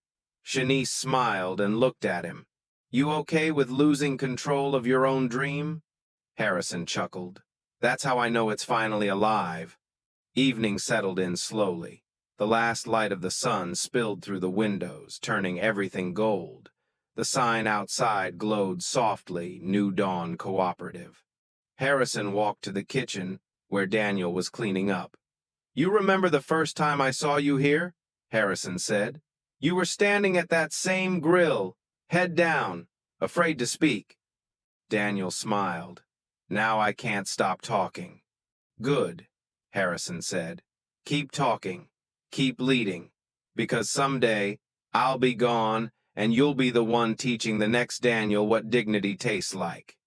Shanice smiled and looked at him. "You okay with losing control of your own dream?" Harrison chuckled. "That's how I know it's finally alive." Evening settled in slowly. The last light of the sun spilled through the windows, turning everything gold. The sign outside glowed softly, "New Dawn Cooperative." Harrison walked to the kitchen, where Daniel was cleaning up. "You remember the first time I saw you here?" Harrison said. "You were standing at that same grill, head down, afraid to speak." Daniel smiled. "Now I can't stop talking." "Good," Harrison said. "Keep talking, keep leading, because someday I'll be gone and you'll be the one teaching the next Daniel what dignity tastes like."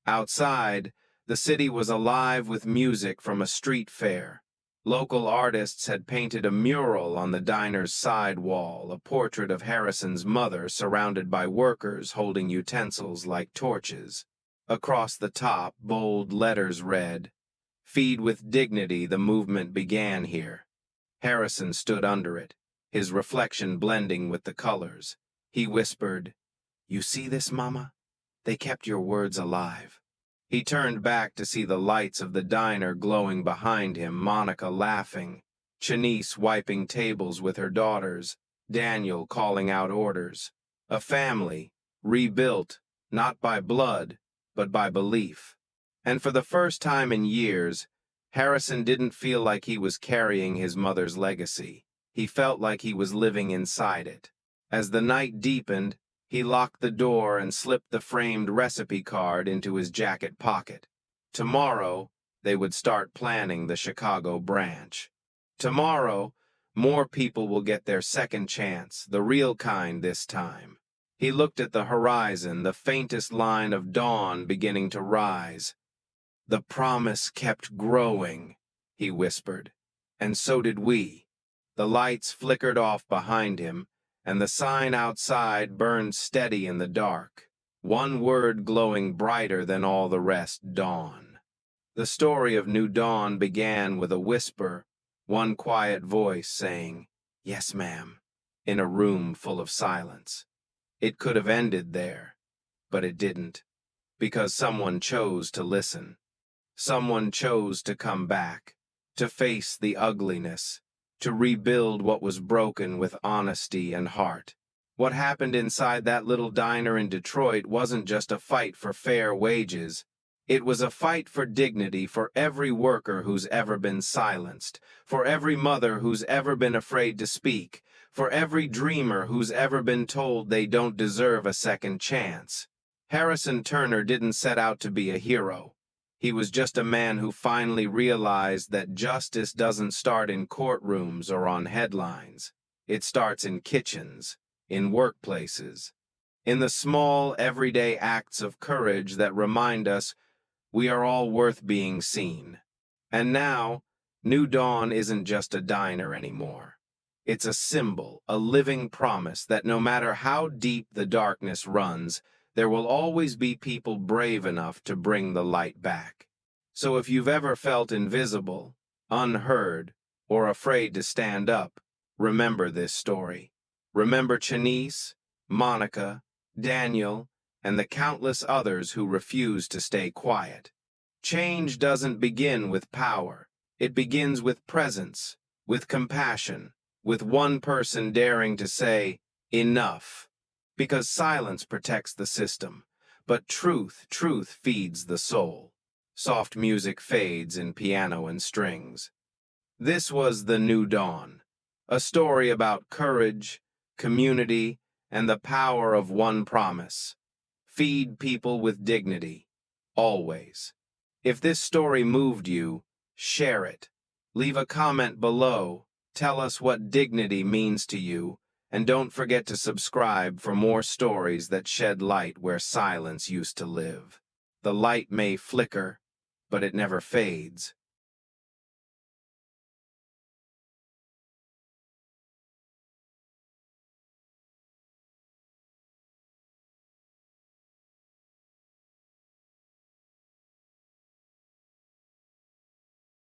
Outside, the city was alive with music from a street fair. Local artists had painted a mural on the diner's side wall, a portrait of Harrison's mother surrounded by workers holding utensils like torches. Across the top, bold letters read, "Feed with dignity, the movement began here." Harrison stood under it, his reflection blending with the colors. He whispered, "You see this, Mama? They kept your words alive." He turned back to see the lights of the diner glowing behind him, Monica laughing, Shanice wiping tables with her daughters, Daniel calling out orders. A family, rebuilt, not by blood, but by belief. And for the first time in years, Harrison didn't feel like he was carrying his mother's legacy. He felt like he was living inside it. As the night deepened, he locked the door and slipped the framed recipe card into his jacket pocket. Tomorrow, they would start planning the Chicago branch. Tomorrow, more people will get their second chance, the real kind this time. He looked at the horizon, the faintest line of dawn beginning to rise. "The promise kept growing," he whispered, "and so did we." The lights flickered off behind him, and the sign outside burned steady in the dark, one word glowing brighter than all the rest: dawn. The story of New Dawn began with a whisper, one quiet voice saying, "Yes, ma'am," in a room full of silence. It could have ended there, but it didn't, because someone chose to listen. Someone chose to come back, to face the ugliness, to rebuild what was broken with honesty and heart. What happened inside that little diner in Detroit wasn't just a fight for fair wages. It was a fight for dignity for every worker who's ever been silenced, for every mother who's ever been afraid to speak, for every dreamer who's ever been told they don't deserve a second chance. Harrison Turner didn't set out to be a hero. He was just a man who finally realized that justice doesn't start in courtrooms or on headlines. It starts in kitchens, in workplaces, in the small, everyday acts of courage that remind us we are all worth being seen. And now, New Dawn isn't just a diner anymore. It's a symbol, a living promise that no matter how deep the darkness runs, there will always be people brave enough to bring the light back. So if you've ever felt invisible, unheard, or afraid to stand up, remember this story. Remember Chanice, Monica, Daniel, and the countless others who refuse to stay quiet. Change doesn't begin with power. It begins with presence, with compassion, with one person daring to say, enough. Because silence protects the system, but truth feeds the soul. Soft music fades in piano and strings. This was The New Dawn, a story about courage, community, and the power of one promise. Feed people with dignity, always. If this story moved you, share it. Leave a comment below. Tell us what dignity means to you, and don't forget to subscribe for more stories that shed light where silence used to live. The light may flicker, but it never fades.